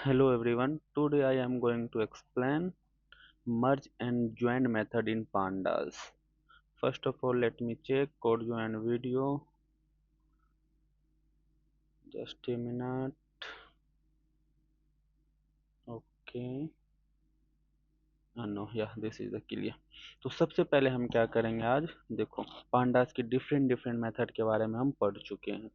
Hello everyone. Today I am going to explain merge and join method in pandas. First of all, let me check code join video. Just a minute. Okay. No yeah this is the clear. तो सबसे पहले हम क्या करेंगे आज देखो pandas के different different method के बारे में हम पढ़ चुके हैं।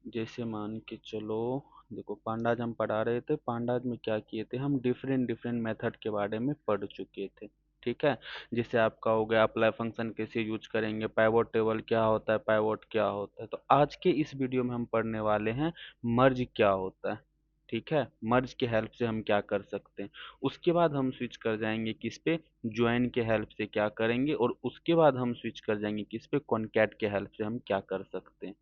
जैसे मान के चलो देखो पांडाज हम पढ़ा रहे थे, पांडाज में क्या किए थे हम डिफरेंट डिफरेंट मेथड के बारे में पढ़ चुके थे। ठीक है, जैसे आपका हो गया अप्लाई फंक्शन कैसे यूज करेंगे, पाइवोट टेबल क्या होता है, पाइवोट क्या होता है। तो आज के इस वीडियो में हम पढ़ने वाले हैं मर्ज क्या होता है। ठीक है, मर्ज के हेल्प से हम क्या कर सकते हैं। उसके बाद हम स्विच कर जाएंगे किस पे, ज्वाइन के हेल्प से क्या करेंगे, और उसके बाद हम स्विच कर जाएंगे किस पे, कॉनकैट के हेल्प से हम क्या कर सकते हैं।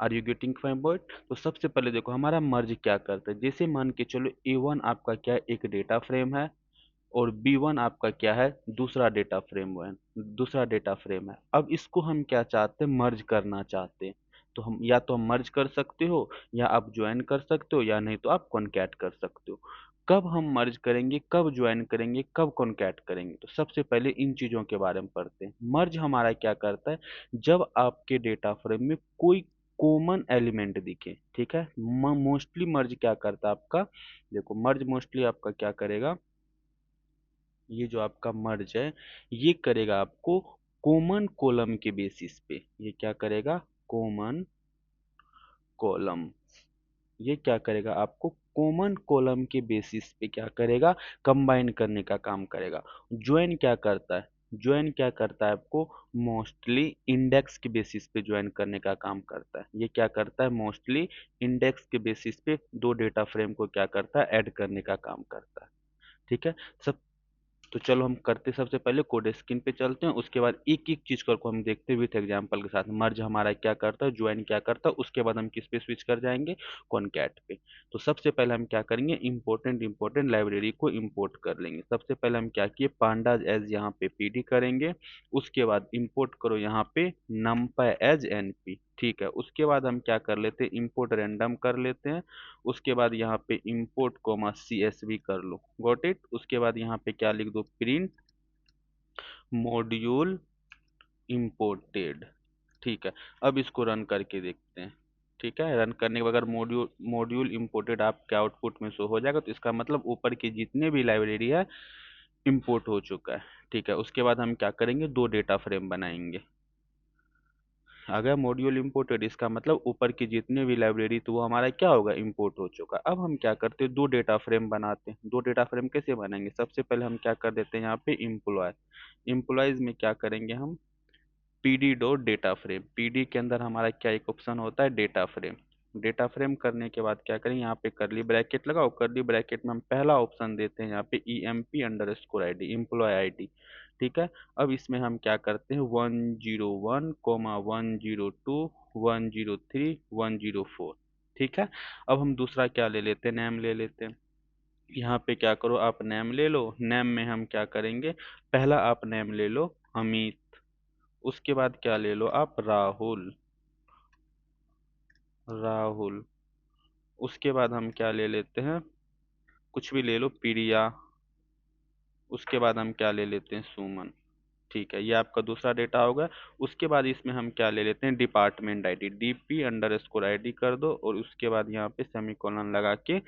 Are you getting my point. तो सबसे पहले देखो हमारा मर्ज क्या करता है। जैसे मान के चलो A1 आपका क्या है, एक डेटा फ्रेम है, और B1 आपका क्या है, दूसरा डेटा फ्रेम है, दूसरा डेटा फ्रेम है। अब इसको हम क्या चाहते हैं, मर्ज करना चाहते हैं। तो हम या तो हम मर्ज कर सकते हो, या आप ज्वाइन कर सकते हो, या नहीं तो आप कॉन्कैट कर सकते हो। कब हम मर्ज करेंगे, कब ज्वाइन करेंगे, कब कॉन्कैट करेंगे, तो सबसे पहले इन चीजों के बारे में पढ़ते हैं। मर्ज हमारा क्या करता है, जब आपके डेटा फ्रेम में कोई कॉमन एलिमेंट दिखे। ठीक है, मोस्टली मर्ज क्या करता है आपका, देखो मर्ज मोस्टली आपका क्या करेगा, ये जो आपका मर्ज है ये करेगा आपको कॉमन कॉलम के बेसिस पे। ये क्या करेगा, कॉमन कॉलम, ये क्या करेगा आपको कॉमन कॉलम के बेसिस पे क्या करेगा, कंबाइन करने का काम करेगा। ज्वाइन क्या करता है, ज्वाइन क्या करता है आपको मोस्टली इंडेक्स के बेसिस पे ज्वाइन करने का काम करता है। ये क्या करता है, मोस्टली इंडेक्स के बेसिस पे दो डेटा फ्रेम को क्या करता है, ऐड करने का काम करता है। ठीक है, सब तो चलो हम करते सबसे पहले कोड स्क्रीन पे चलते हैं, उसके बाद एक एक चीज को हम देखते हुए थे एग्जांपल के साथ। मर्ज हमारा क्या करता है, ज्वाइन क्या करता है, उसके बाद हम किस पे स्विच कर जाएंगे, कॉनकैट पे। तो सबसे पहले हम क्या करेंगे, इंपॉर्टेंट इंपॉर्टेंट लाइब्रेरी को इंपोर्ट कर लेंगे। सबसे पहले हम क्या किए, पांडाज एज यहाँ पे पीडी करेंगे। उसके बाद इंपोर्ट करो यहाँ पे numpy एज एनपी। ठीक है, उसके बाद हम क्या कर लेते हैं, इंपोर्ट रैंडम कर लेते हैं। उसके बाद यहाँ पे इंपोर्ट कोमा CSV कर लो, गॉट इट। उसके बाद यहाँ पे क्या लिख दो, प्रिंट मॉड्यूल इंपोर्टेड। ठीक है, अब इसको रन करके देखते हैं। ठीक है, रन करने के बाद अगर मॉड्यूल मॉड्यूल इंपोर्टेड आपके आउटपुट में शो हो जाएगा, तो इसका मतलब ऊपर की जितने भी लाइब्रेरी है इंपोर्ट हो चुका है। ठीक है, उसके बाद हम क्या करेंगे, दो डेटा फ्रेम बनाएंगे। अगर मॉड्यूल इंपोर्टेड, इसका मतलब ऊपर की जितने भी लाइब्रेरी तो वो हमारा क्या होगा, इंपोर्ट हो चुका। अब हम क्या करते हैं, दो डेटा फ्रेम बनाते हैं। दो डेटा फ्रेम कैसे बनाएंगे, सबसे पहले हम क्या कर देते हैं यहाँ पे एम्प्लॉय। एम्प्लॉयज में क्या करेंगे हम, PD dot data frame. PD के अंदर हमारा क्या एक ऑप्शन होता है, डेटा फ्रेम। डेटा फ्रेम करने के बाद क्या करेंगे, यहाँ पे करली ब्रैकेट लगाओ। करली ब्रैकेट में हम पहला ऑप्शन देते हैं यहाँ पे EMP_ID, एम्प्लॉय ID। ठीक है, अब इसमें हम क्या करते हैं, 101,102 103 104। ठीक है, अब हम दूसरा क्या ले लेते हैं, नेम ले लेते हैं। यहाँ पे क्या करो, आप नेम ले लो। नेम में हम क्या करेंगे, पहला आप नेम ले लो अमित। उसके बाद क्या ले लो आप, राहुल। राहुल, उसके बाद हम क्या ले लेते हैं, कुछ भी ले लो, प्रिया। उसके बाद हम क्या ले लेते हैं, सुमन। ठीक है, ये आपका दूसरा डेटा होगा। उसके बाद इसमें हम क्या ले लेते हैं, डिपार्टमेंट ID, DP_ID कर दो, और उसके बाद यहाँ पे सेमीकोलन लगा के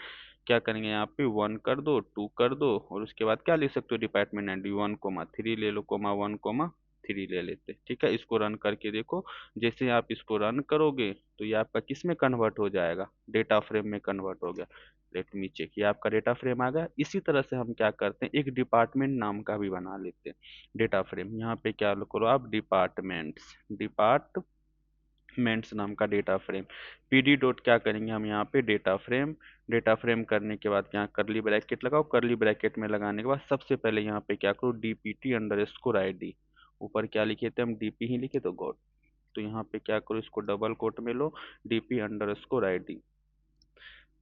क्या करेंगे, यहाँ पे 1 कर दो, 2 कर दो, और उसके बाद क्या लिख सकते हो, डिपार्टमेंट ID 1,3 ले लो, कोमा 1,3 ले लेते। ठीक है, इसको रन करके देखो। जैसे आप इसको रन करोगे तो ये आपका किस में कन्वर्ट हो जाएगा, डेटा फ्रेम में कन्वर्ट हो गया। लेट मी चेक, ये आपका डेटा फ्रेम आ गया। इसी तरह से हम क्या करते हैं, एक डिपार्टमेंट नाम का भी बना लेते हैं डेटा फ्रेम। यहाँ पे क्या करो आप, डिपार्टमेंट्स, डिपार्टमेंट्स नाम का डेटा फ्रेम। पीडी डॉट क्या करेंगे हम, यहाँ पे डेटा फ्रेम। डेटा फ्रेम करने के बाद यहाँ करली ब्रैकेट लगाओ। करली ब्रैकेट में लगाने के बाद सबसे पहले यहाँ पे क्या करो, DPT_ID। ऊपर क्या लिखे थे हम, DP ही लिखे तो गॉड। तो यहाँ पे क्या करो, इसको डबल कोट में लो, DP_ID।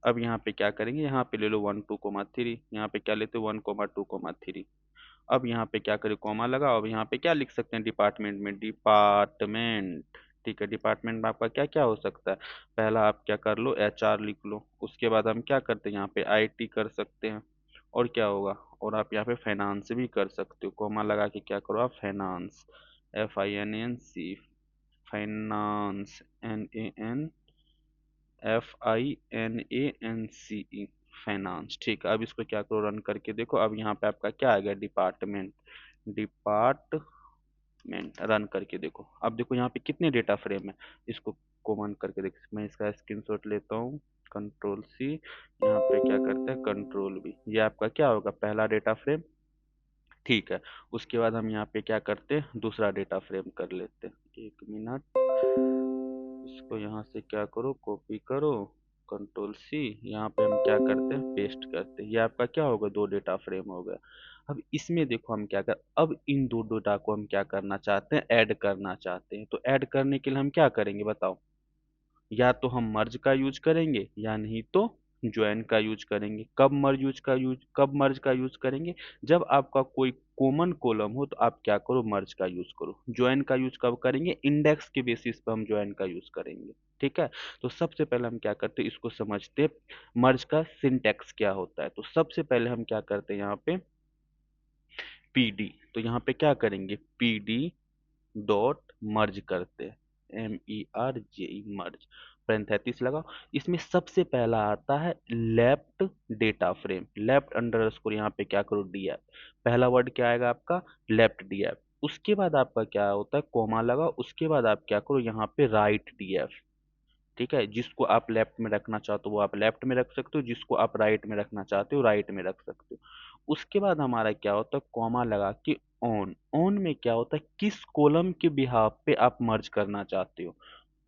अब यहाँ पे क्या करेंगे, यहाँ पे ले लो 1,2,3। यहाँ पे क्या लेते, 1,2,3। अब यहाँ पे क्या करें, कॉमा लगा। अब यहाँ पे क्या लिख सकते हैं, डिपार्टमेंट में डिपार्टमेंट। ठीक है, डिपार्टमेंट में आपका क्या क्या हो सकता है? पहला आप क्या कर लो, HR लिख लो। उसके बाद हम क्या करते हैं यहाँ पे, IT कर सकते हैं। और क्या होगा, और आप यहाँ पे फाइनेंस भी कर सकते हो, कोमा लगा के क्या करो आप, finance, FINANC, finance, FINANCE, finance. ठीक है, अब इसको क्या करो, रन करके देखो। अब यहाँ पे आपका क्या आ गया, डिपार्टमेंट, डिपार्टमेंट। रन करके देखो। अब देखो यहाँ पे कितने डेटा फ्रेम है, इसको कॉमन करके देखो। मैं इसका स्क्रीनशॉट लेता हूँ, Ctrl+C, यहाँ पे क्या करते हैं, Ctrl+V। ये आपका क्या होगा, पहला डेटा फ्रेम। ठीक है, उसके बाद हम यहाँ पे क्या करते हैं, दूसरा डेटा फ्रेम कर लेते हैं। 1 मिनट, इसको यहाँ से क्या करो, कॉपी करो, Ctrl+C। यहाँ पे हम क्या करते हैं, पेस्ट करते हैं। ये आपका क्या होगा, दो डेटा फ्रेम हो गया। अब इसमें देखो हम क्या कर, अब इन दो डेटा को हम क्या करना चाहते हैं, ऐड करना चाहते हैं। तो ऐड करने के लिए हम क्या करेंगे बताओ, या तो हम मर्ज का यूज करेंगे, या नहीं तो ज्वाइन का यूज करेंगे। कब मर्ज का यूज करेंगे, जब आपका कोई कॉमन कॉलम हो तो आप क्या करो, मर्ज का यूज करो। ज्वाइन का यूज कब करेंगे, इंडेक्स के बेसिस पर हम ज्वाइन का यूज करेंगे। ठीक है, तो सबसे पहले हम क्या करते हैं, इसको समझते हैं, मर्ज का सिंटैक्स क्या होता है। तो सबसे पहले हम क्या करते हैं यहाँ पे, PD। तो यहाँ पे क्या करेंगे, PD डॉट मर्ज करते हैं, MERJ, मर्ज, पैरेंथेसिस लगाओ। इसमें सबसे पहला आता है left data frame, left underscore, यहाँ पे क्या करो, DF। पहला वर्ड क्या आएगा आपका, लेफ्ट DF। उसके बाद आपका क्या होता है, कोमा लगाओ। उसके बाद आप क्या करो, यहाँ पे राइट DF। ठीक है, जिसको आप लेफ्ट में रखना चाहते हो वो आप लेफ्ट में रख सकते हो, जिसको आप राइट में रखना चाहते हो राइट में रख सकते हो। उसके बाद हमारा क्या होता है, कॉमा लगा के ऑन। ऑन में क्या होता है, किस कॉलम के बिहाफ पे आप मर्ज करना चाहते हो।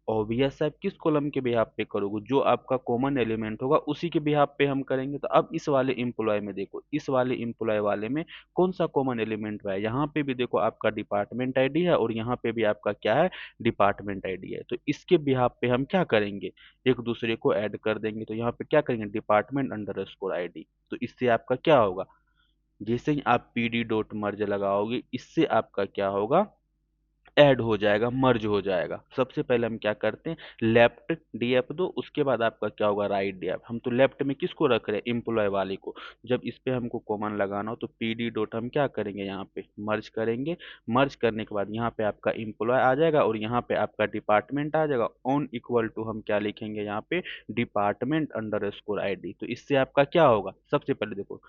ऑब्वियस है, आप किस कॉलम के बिहाफ पे करोगे, जो आपका कॉमन एलिमेंट होगा उसी के बिहाफ पे हम करेंगे। तो अब इस वाले एम्प्लॉय में देखो, इस वाले एम्प्लॉय वाले में कौन सा कॉमन एलिमेंट है, यहाँ पे भी देखो आपका डिपार्टमेंट आईडी है, और यहाँ पे भी आपका क्या है, डिपार्टमेंट आईडी है। तो इसके बिहाफ पे हम क्या करेंगे, एक दूसरे को ऐड कर देंगे। तो यहाँ पे क्या करेंगे, डिपार्टमेंट_ID। तो इससे आपका क्या होगा, जैसे ही आप PD डॉट मर्ज लगाओगे, इससे आपका क्या होगा, ऐड हो जाएगा, मर्ज हो जाएगा। सबसे पहले हम क्या करते हैं, लेफ्ट DF दो, उसके बाद आपका क्या होगा, राइट DF। हम तो लेफ्ट में किसको रख रहे हैं, एम्प्लॉय वाले को। जब इस पे हमको कॉमन लगाना हो तो PD डॉट हम क्या करेंगे, यहाँ पे मर्ज करेंगे। मर्ज करने के बाद यहाँ पे आपका एम्प्लॉय आ जाएगा, और यहाँ पे आपका डिपार्टमेंट आ जाएगा। ऑन इक्वल टू हम क्या लिखेंगे यहाँ पे, डिपार्टमेंट_ID। तो इससे आपका क्या होगा, सबसे पहले देखो,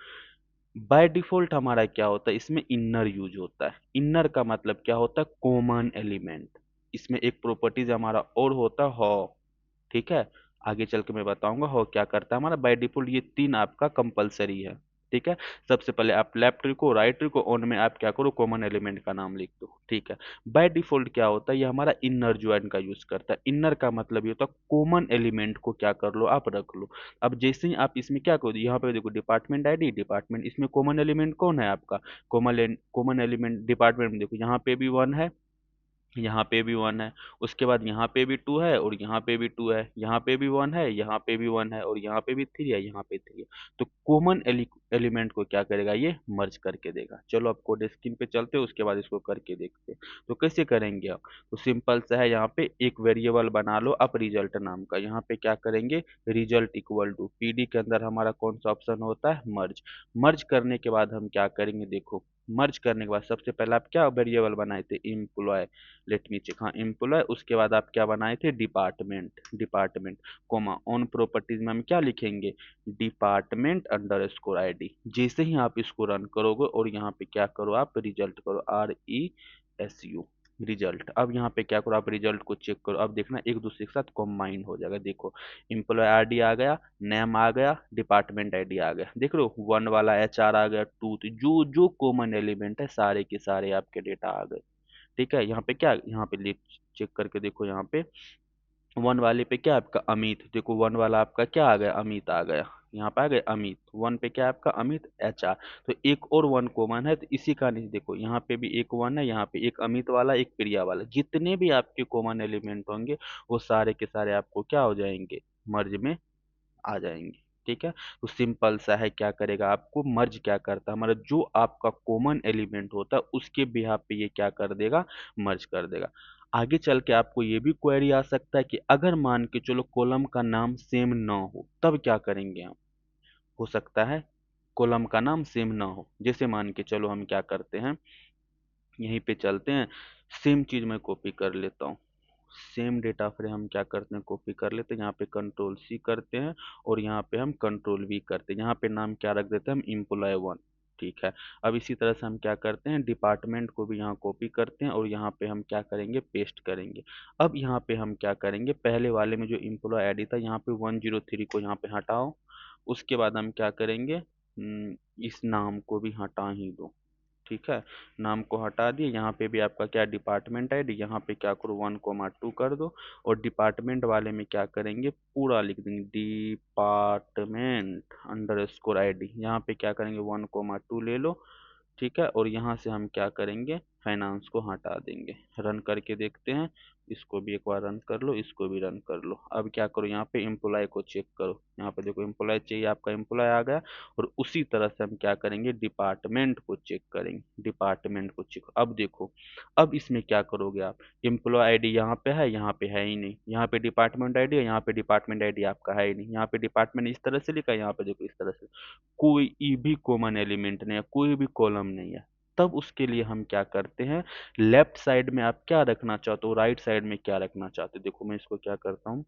बाय डिफॉल्ट हमारा क्या होता है, इसमें इनर यूज होता है। इनर का मतलब क्या होता है, कॉमन एलिमेंट। इसमें एक प्रॉपर्टीज हमारा और होता है, हो। ठीक है, आगे चल के मैं बताऊंगा हो क्या करता है हमारा। बाय डिफॉल्ट ये तीन आपका कंपलसरी है। ठीक है, सबसे पहले आप लेफ्ट को, राइट को, ऑन में आप क्या करो, कॉमन एलिमेंट का नाम लिख दो। ठीक है, बाय डिफॉल्ट क्या होता है, ये हमारा इनर ज्वाइन का यूज करता है। इनर का मतलब ये होता है कॉमन एलिमेंट को क्या कर लो, आप रख लो। अब जैसे ही आप इसमें क्या करो, यहाँ पे देखो डिपार्टमेंट ID, डिपार्टमेंट, इसमें कॉमन एलिमेंट कौन है आपका, कॉमन एलिमेंट डिपार्टमेंट में देखो, यहाँ पे भी 1 है, यहाँ पे भी 1 है। उसके बाद यहाँ पे भी 2 है, और यहाँ पे भी 2 है। यहाँ पे भी 1 है, यहाँ पे भी 1 है, और यहाँ पे भी 3 है, यहाँ पे 3 है। तो कॉमन एलिमेंट को क्या करेगा, ये मर्ज करके देगा। चलो अब कोड स्क्रीन पे चलते हैं, उसके बाद इसको करके देखते हैं। तो कैसे करेंगे आप, तो सिंपल सा है, यहाँ पे एक वेरिएबल बना लो आप रिजल्ट नाम का। यहाँ पे क्या करेंगे, रिजल्ट इक्वल टू PD के अंदर हमारा कौन सा ऑप्शन होता है, मर्ज। मर्ज करने के बाद हम क्या करेंगे, देखो मर्ज करने के बाद सबसे पहले आप क्या वेरिएबल बनाए थे, एम्प्लॉय। लेट मी चेक, हाँ एम्प्लॉय। उसके बाद आप क्या बनाए थे, department, department, comma on properties में हम क्या लिखेंगे, डिपार्टमेंट_ID। जैसे ही आप इसको रन करोगे, और यहाँ पे क्या करो, आप रिजल्ट करो, RESU, रिजल्ट। अब यहाँ पे क्या करो, आप रिजल्ट को चेक करो। अब देखना एक दूसरे के साथ कॉम्बाइन हो जाएगा। देखो एम्प्लॉय ID आ गया, नेम आ गया, डिपार्टमेंट ID आ गया। देख लो 1 वाला HR आ गया, 2, जो जो कॉमन एलिमेंट है सारे के सारे आपके डेटा आ गए। ठीक है, यहाँ पे क्या, यहाँ पे लिख, चेक करके देखो, यहाँ पे 1 वाले पे क्या आपका अमित, देखो 1 वाला आपका क्या आ गया, अमित आ गया। यहाँ पे आ गए अमित, 1 पे क्या है आपका अमित, HR। तो एक और 1 कॉमन है, तो इसी का नहीं, देखो यहाँ पे भी एक 1 है, यहाँ पे एक अमित वाला, एक प्रिया वाला। जितने भी आपके कॉमन एलिमेंट होंगे वो सारे के सारे आपको क्या हो जाएंगे, मर्ज में आ जाएंगे। ठीक है, तो सिंपल सा है, क्या करेगा आपको, मर्ज क्या करता है हमारा, जो आपका कॉमन एलिमेंट होता है उसके बिहाफ पे ये क्या कर देगा, मर्ज कर देगा। आगे चल के आपको ये भी क्वेरी आ सकता है कि अगर मान के चलो कॉलम का नाम सेम ना हो तब क्या करेंगे हम। हो सकता है कॉलम का नाम सेम ना हो, जैसे मान के चलो हम क्या करते हैं, यहीं पे चलते हैं, सेम चीज मैं कॉपी कर लेता हूँ। सेम डेटा फ्रेम हम क्या करते हैं, कॉपी कर लेते हैं, यहाँ पे कंट्रोल सी करते हैं और यहाँ पे हम कंट्रोल वी करते हैं। यहाँ पे नाम क्या रख देते हैं हम, एम्प्लॉय 1। ठीक है। अब इसी तरह से हम क्या करते हैं, डिपार्टमेंट को भी यहाँ कॉपी करते हैं और यहाँ पे हम क्या करेंगे, पेस्ट करेंगे। अब यहाँ पे हम क्या करेंगे, पहले वाले में जो एम्प्लॉय आईडी था यहाँ पे 103 को यहाँ पे हटाओ। उसके बाद हम क्या करेंगे, इस नाम को भी हटा ही दो। ठीक है, नाम को हटा दिए। यहाँ पे भी आपका क्या, डिपार्टमेंट आईडी, यहाँ पे क्या करो 1,2 कर दो। और डिपार्टमेंट वाले में क्या करेंगे, पूरा लिख देंगे डिपार्टमेंट अंडर स्कोर आईडी। यहाँ पे क्या करेंगे 1,2 ले लो। ठीक है, और यहाँ से हम क्या करेंगे, फाइनेंस को हटा देंगे। रन करके देखते हैं, इसको भी एक बार रन कर लो, इसको भी रन कर लो। अब क्या करो, यहाँ पे एम्प्लॉय को चेक करो, यहाँ पे देखो एम्प्लॉय चाहिए, आपका एम्प्लॉय आ गया। और उसी तरह से हम क्या करेंगे, डिपार्टमेंट को चेक करेंगे, डिपार्टमेंट को चेक। अब देखो, अब इसमें क्या करोगे आप, एम्प्लॉय आईडी यहाँ पे है ही नहीं, यहाँ पे डिपार्टमेंट आईडी है, यहाँ पे डिपार्टमेंट आईडी आपका है ही नहीं, यहाँ पे डिपार्टमेंट इस तरह से लिखा है, यहाँ पे देखो इस तरह से, कोई भी कॉमन एलिमेंट नहीं है, कोई भी कॉलम नहीं है। तब उसके लिए हम क्या करते हैं, लेफ्ट साइड में आप क्या रखना चाहते हो, राइट साइड में क्या रखना चाहते हो। देखो मैं इसको क्या करता हूँ,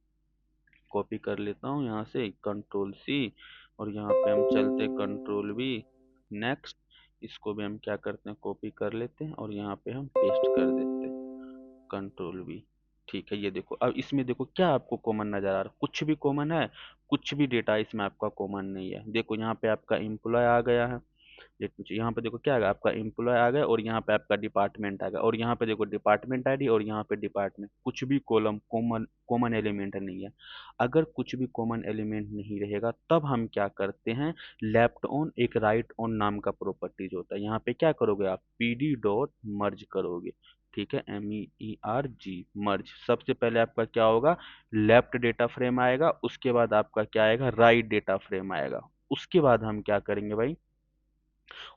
कॉपी कर लेता हूँ यहाँ से, कंट्रोल सी, और यहाँ पे हम चलते कंट्रोल वी। नेक्स्ट, इसको भी हम क्या करते हैं, कॉपी कर लेते हैं और यहाँ पे हम पेस्ट कर देते हैं, कंट्रोल वी। ठीक है, ये देखो, अब इसमें देखो क्या आपको कॉमन नजर आ रहा है, कुछ भी कॉमन है, कुछ भी डेटा इसमें आपका कॉमन नहीं है। देखो यहाँ पे आपका एम्प्लॉय आ गया है, लेट मी, यहाँ पे देखो क्या आ गया, आपका एम्प्लॉय आ गया और यहाँ पे आपका डिपार्टमेंट आ गया, और यहाँ पे देखो डिपार्टमेंट आईडी और यहाँ पे डिपार्टमेंट, कुछ भी कॉलम कॉमन कॉमन एलिमेंट नहीं है। अगर कुछ भी कॉमन एलिमेंट नहीं रहेगा तब हम क्या करते हैं, लेफ्ट ऑन एक राइट ऑन नाम का प्रॉपर्टीज होता है, यहाँ पे क्या करोगे आप, पीडी डॉट मर्ज करोगे। ठीक है, MERG मर्ज। सबसे पहले आपका क्या होगा, लेफ्ट डेटा फ्रेम आएगा, उसके बाद आपका क्या आएगा, राइट डेटा फ्रेम आएगा। उसके बाद हम क्या करेंगे भाई,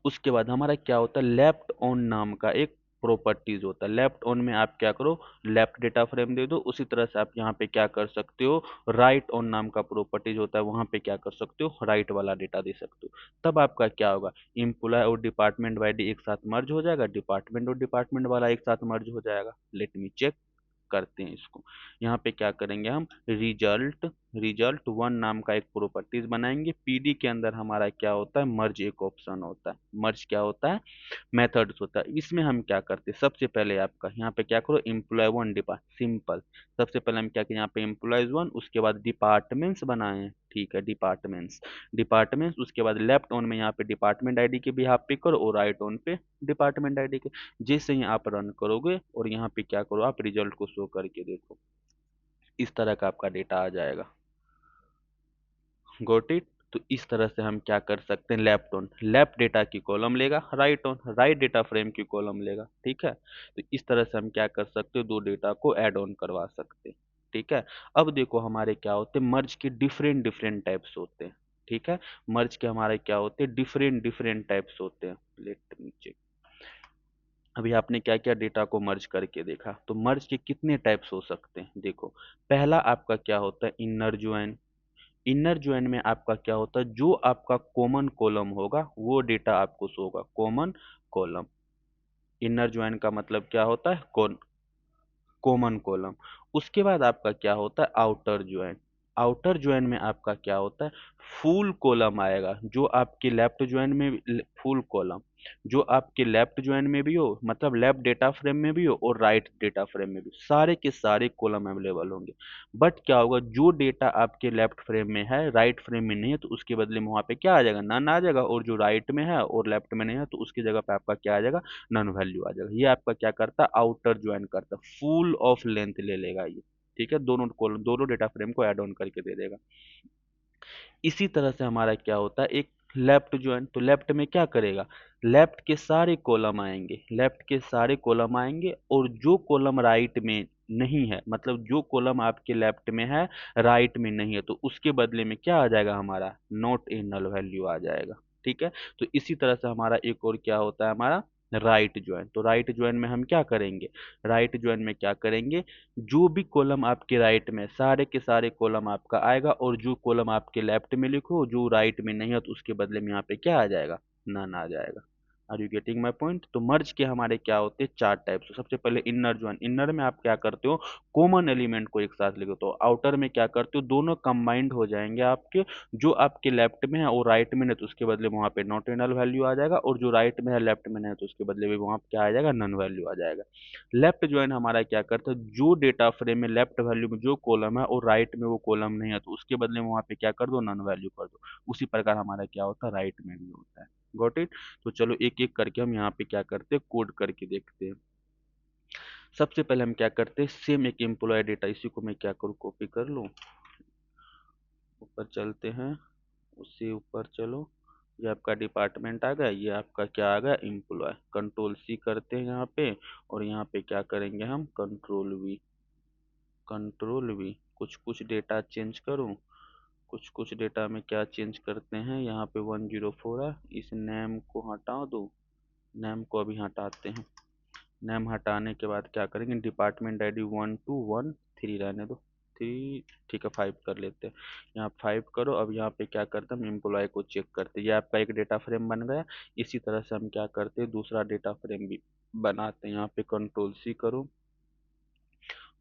उसके बाद हमारा क्या होता है, लेफ्ट ऑन नाम का एक प्रॉपर्टीज होता है। लेफ्ट ऑन में आप क्या करो, लेफ्ट डेटा फ्रेम दे दो। उसी तरह से आप यहाँ पे क्या कर सकते हो, राइट ऑन नाम का प्रॉपर्टीज होता है, वहां पे क्या कर सकते हो, राइट वाला डेटा दे सकते हो। तब आपका क्या होगा, एम्प्लॉय और डिपार्टमेंट वाईडी एक साथ मर्ज हो जाएगा, डिपार्टमेंट और डिपार्टमेंट वाला एक साथ मर्ज हो जाएगा। लेट मी चेक करते हैं इसको। यहाँ पे क्या करेंगे हम, रिजल्ट 1 नाम का एक प्रॉपर्टीज बनाएंगे। पीडी के अंदर हमारा क्या होता है, मर्ज एक ऑप्शन होता है। मर्ज क्या होता है, मेथड्स होता है। इसमें हम क्या करते हैं, सबसे पहले आपका यहाँ पे क्या करो, एम्प्लॉय 1 डिपार्ट, सिंपल। सबसे पहले हम क्या करें, यहाँ पे एम्प्लॉयज 1, उसके बाद डिपार्टमेंट्स बनाए। ठीक है, डिपार्टमेंट्स, डिपार्टमेंट्स, उसके बाद लेफ्ट ऑन में यहाँ पे डिपार्टमेंट आईडी के भी आप पे करो और राइट ऑन पे डिपार्टमेंट आईडी के। जैसे ही आप रन करोगे और यहाँ पे क्या करो, आप रिजल्ट को शो करके देखो, इस तरह का आपका डेटा आ जाएगा। Got it. तो इस तरह से हम क्या कर सकते हैं, लेफ्ट ऑन लेफ्ट डेटा की कॉलम लेगा, right on right data frame की कॉलम लेगा। ठीक है, तो इस तरह से हम क्या कर सकते हो, दो डेटा को ऐड ऑन करवा सकते हैं। ठीक है, अब देखो हमारे क्या होते हैं, मर्ज के डिफरेंट डिफरेंट टाइप्स होते हैं। ठीक है, मर्ज के हमारे क्या होते हैं, डिफरेंट डिफरेंट टाइप्स होते हैं। Let me check. अभी आपने क्या क्या डेटा को मर्ज करके देखा, तो मर्ज के कितने टाइप्स हो सकते हैं, देखो। पहला आपका क्या होता है, इनर ज्वाइन। इनर ज्वाइन में आपका क्या होता है, जो आपका कॉमन कॉलम होगा वो डेटा आपको शो होगा, कॉमन कॉलम। इनर ज्वाइन का मतलब क्या होता है, कॉमन कॉलम। उसके बाद आपका क्या होता है, आउटर ज्वाइन। आउटर ज्वाइन में आपका क्या होता है, फुल कॉलम आएगा, जो आपके लेफ्ट ज्वाइन में फुल कॉलम, जो आपके लेफ्ट ज्वाइन में भी हो, मतलब लेफ्ट डेटा फ्रेम में भी हो और राइट डेटा फ्रेम में भी, सारे के सारे कॉलम अवेलेबल होंगे। बट क्या होगा, जो डेटा आपके लेफ्ट फ्रेम में है राइट फ्रेम में नहीं है, तो उसके बदले में वहां पे क्या आ जाएगा, नन आ जाएगा। और जो राइट में है और लेफ्ट में नहीं है, तो उसकी जगह पे आपका क्या आ जाएगा, नन वैल्यू आ जाएगा। ये आपका क्या करता है, आउटर ज्वाइन करता है, फुल ऑफ लेंथ ले लेगा ये। ठीक है, दोनों कॉलम दोनों डेटा फ्रेम को ऐड ऑन करके दे देगा। इसी तरह से हमारा क्या होता है, एक लेफ्ट ज्वाइन, तो लेफ्ट में क्या करेगा, लेफ्ट के सारे कॉलम आएंगे, लेफ्ट के सारे कॉलम आएंगे, और जो कॉलम राइट में नहीं है, मतलब जो कॉलम आपके लेफ्ट में है राइट में नहीं है, तो उसके बदले में क्या आ जाएगा, हमारा नॉट ए नल वैल्यू आ जाएगा। ठीक है, तो इसी तरह से हमारा एक और क्या होता है, हमारा राइट ज्वाइन। तो राइट ज्वाइन में हम क्या करेंगे, राइट ज्वाइन में क्या करेंगे, जो भी कॉलम आपके राइट में, सारे के सारे कॉलम आपका आएगा, और जो कॉलम आपके लेफ्ट में लिखो जो राइट में नहीं है तो उसके बदले में यहाँ पे क्या आ जाएगा, नन आ जाएगा। Are you getting my point. तो मर्ज के हमारे क्या होते हैं, चार टाइप्स। सबसे पहले इनर ज्वाइन। इनर में आप क्या करते हो, कॉमन एलिमेंट को एक साथ लिखो। तो आउटर में क्या करते हो, दोनों कंबाइंड हो जाएंगे आपके, जो आपके लेफ्ट में है वो राइट में नहीं तो उसके बदले में वहाँ पे नॉट इनल वैल्यू आ जाएगा, और जो राइट में है लेफ्ट में नहीं है तो उसके बदले में वहाँ पे क्या आ जाएगा, नन वैल्यू आ जाएगा। लेफ्ट ज्वाइन हमारा क्या करता है, जो डेटा फ्रेम में लेफ्ट वैल्यू में जो कॉलम है और राइट में वो कॉलम नहीं है तो उसके बदले में वहाँ पे क्या कर दो, नन वैल्यू कर दो। उसी प्रकार हमारा क्या होता है, राइट में भी होता है। Got it. तो चलो एक एक करके हम यहाँ पे क्या करते हैं, कोड करके देखते हैं। सबसे पहले हम क्या करते हैं, सेम एक एम्प्लॉय डेटा, इसी को मैं क्या करूँ, कॉपी कर लूँ, ऊपर चलते हैं, उससे ऊपर चलो। ये आपका डिपार्टमेंट आ गया, ये आपका क्या आ गया, एम्प्लॉय। कंट्रोल सी करते हैं यहाँ पे, और यहाँ पे क्या करेंगे हम, कंट्रोल वी। Control we. कुछ कुछ डेटा चेंज करूँ, कुछ कुछ डेटा में क्या चेंज करते हैं, यहाँ पे 104 है, इस नेम को हटा दो। नेम को अभी हटाते हैं। नेम हटाने के बाद क्या करेंगे, डिपार्टमेंट आईडी 1213 रहने दो, थ्री, ठीक है 5 कर लेते हैं। यहाँ 5 करो। अब यहाँ पे क्या करते हैं, हम एम्प्लॉय को चेक करते हैं। ये आपका एक डेटा फ्रेम बन गया। इसी तरह से हम क्या करते हैं, दूसरा डेटा फ्रेम भी बनाते हैं। यहाँ पे कंट्रोल सी करो,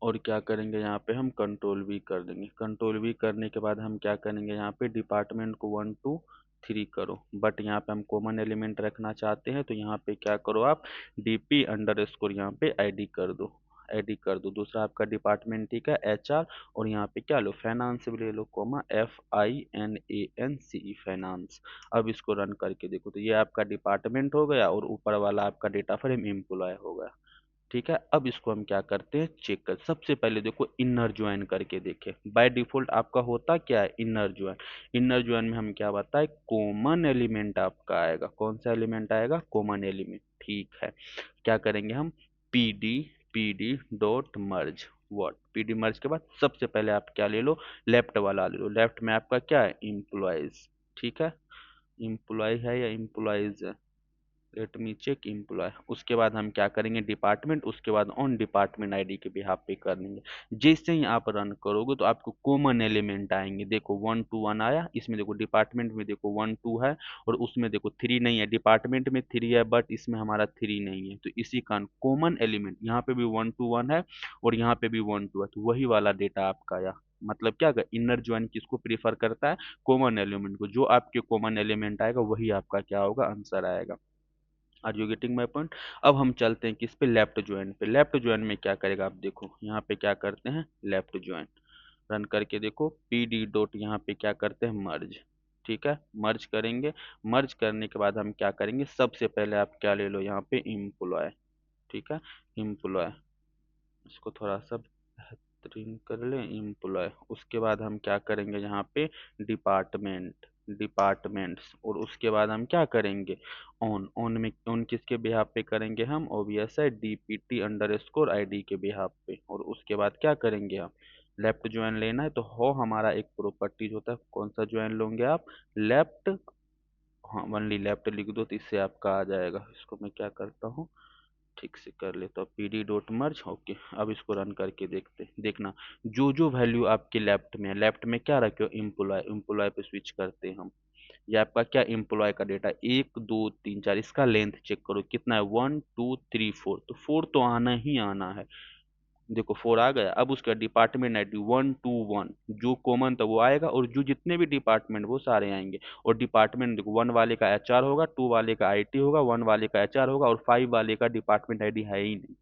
और क्या करेंगे, यहाँ पे हम कंट्रोल वी कर देंगे। कंट्रोल वी करने के बाद हम क्या करेंगे, यहाँ पे डिपार्टमेंट को 123 करो, बट यहाँ पे हम कॉमन एलिमेंट रखना चाहते हैं तो यहाँ पे क्या करो आप, डीपी अंडर स्कोर यहाँ पे आईडी कर दो, आईडी कर दो। दूसरा आपका डिपार्टमेंट, ठीक है, एचआर, और यहाँ पे क्या लो, फाइनेंस भी ले लो, कोमा FINANCE, फाइनेंस। अब इसको रन करके देखो तो ये आपका डिपार्टमेंट हो गया, और ऊपर वाला आपका डेटा फ्रेम एम्प्लॉय हो गया। ठीक है, अब इसको हम क्या करते हैं, चेक कर। सबसे पहले देखो इनर ज्वाइन करके देखें। बाय डिफॉल्ट आपका होता क्या है, इनर ज्वाइन। इनर ज्वाइन में हम क्या बताए, कॉमन एलिमेंट आपका आएगा। कौन सा एलिमेंट आएगा, कॉमन एलिमेंट। ठीक है, क्या करेंगे हम, PD PD dot merge. What, PD merge के बाद सबसे पहले आप क्या ले लो, लेफ्ट वाला ले लो। लेफ्ट में आपका क्या है, इम्प्लॉयज। ठीक है, इम्प्लॉय है या इम्प्लॉयज है, लेट मी चेक, एम्प्लॉय। उसके बाद हम क्या करेंगे, डिपार्टमेंट, उसके बाद ऑन डिपार्टमेंट आईडी के बिहाफ पे कर देंगे। जैसे ही आप रन करोगे तो आपको कॉमन एलिमेंट आएंगे। देखो 1 2 1 आया, इसमें देखो डिपार्टमेंट में देखो 1 2 है, और उसमें देखो 3 नहीं है। डिपार्टमेंट में 3 है बट इसमें हमारा 3 नहीं है, तो इसी का कॉमन एलिमेंट यहाँ पे भी 1 2 1 है, और यहाँ पे भी 1 2 है, तो वही वाला डेटा आपका आया। मतलब क्या, इनर ज्वाइन किसको प्रीफर करता है, कॉमन एलिमेंट को। जो आपके कॉमन एलिमेंट आएगा वही आपका क्या होगा, आंसर आएगा। Are you getting my point. अब हम चलते हैं किस पे, लेफ्ट ज्वाइन पे। लेफ्ट ज्वाइन में क्या करेगा, आप देखो यहाँ पे क्या करते हैं, लेफ्ट ज्वाइन रन करके देखो, पीडी डॉट यहाँ पे क्या करते हैं, मर्ज। ठीक है, मर्ज करेंगे। मर्ज करने के बाद हम क्या करेंगे, सबसे पहले आप क्या ले लो, यहाँ पे एम्प्लॉय। ठीक है, एम्प्लॉय, इसको थोड़ा सा बेहतरीन कर लें, एम्प्लॉय। उसके बाद हम क्या करेंगे, यहाँ पे डिपार्टमेंट, डिपार्टमेंट्स, और उसके बाद हम क्या करेंगे, ऑन। ऑन में ऑन किसके बिहाफ पे करेंगे हम, ओबीएस है, DPT अंडर स्कोर ID के बिहाफ पे। और उसके बाद क्या करेंगे हम, लेफ्ट ज्वाइन लेना है तो हो हमारा एक प्रॉपर्टीज होता है। कौन सा ज्वाइन लोगे आप, लेफ्ट। हाँ, ओनली लेफ्ट लिख दो तो इससे आपका आ जाएगा। इसको मैं क्या करता हूँ, ठीक से कर लेता हूँ, PD डॉट मर्ज। ओके, अब इसको रन करके देखते, देखना जो जो वैल्यू आपके लेफ्ट में है, लेफ्ट में क्या रखे हो, एम्प्लॉय। एम्प्लॉय पे स्विच करते हैं हम। ये आपका क्या, एम्प्लॉय का डेटा 1 2 3 4, इसका लेंथ चेक करो कितना है, 1 2 3 4, तो 4 तो आना ही आना है। देखो 4 आ गया। अब उसका डिपार्टमेंट आईडी 1 2 1, जो कॉमन था वो आएगा, और जो जितने भी डिपार्टमेंट वो सारे आएंगे। और डिपार्टमेंट देखो 1 वाले का HR होगा, 2 वाले का IT होगा, 1 वाले का HR होगा, और 5 वाले का डिपार्टमेंट आईडी है ही नहीं।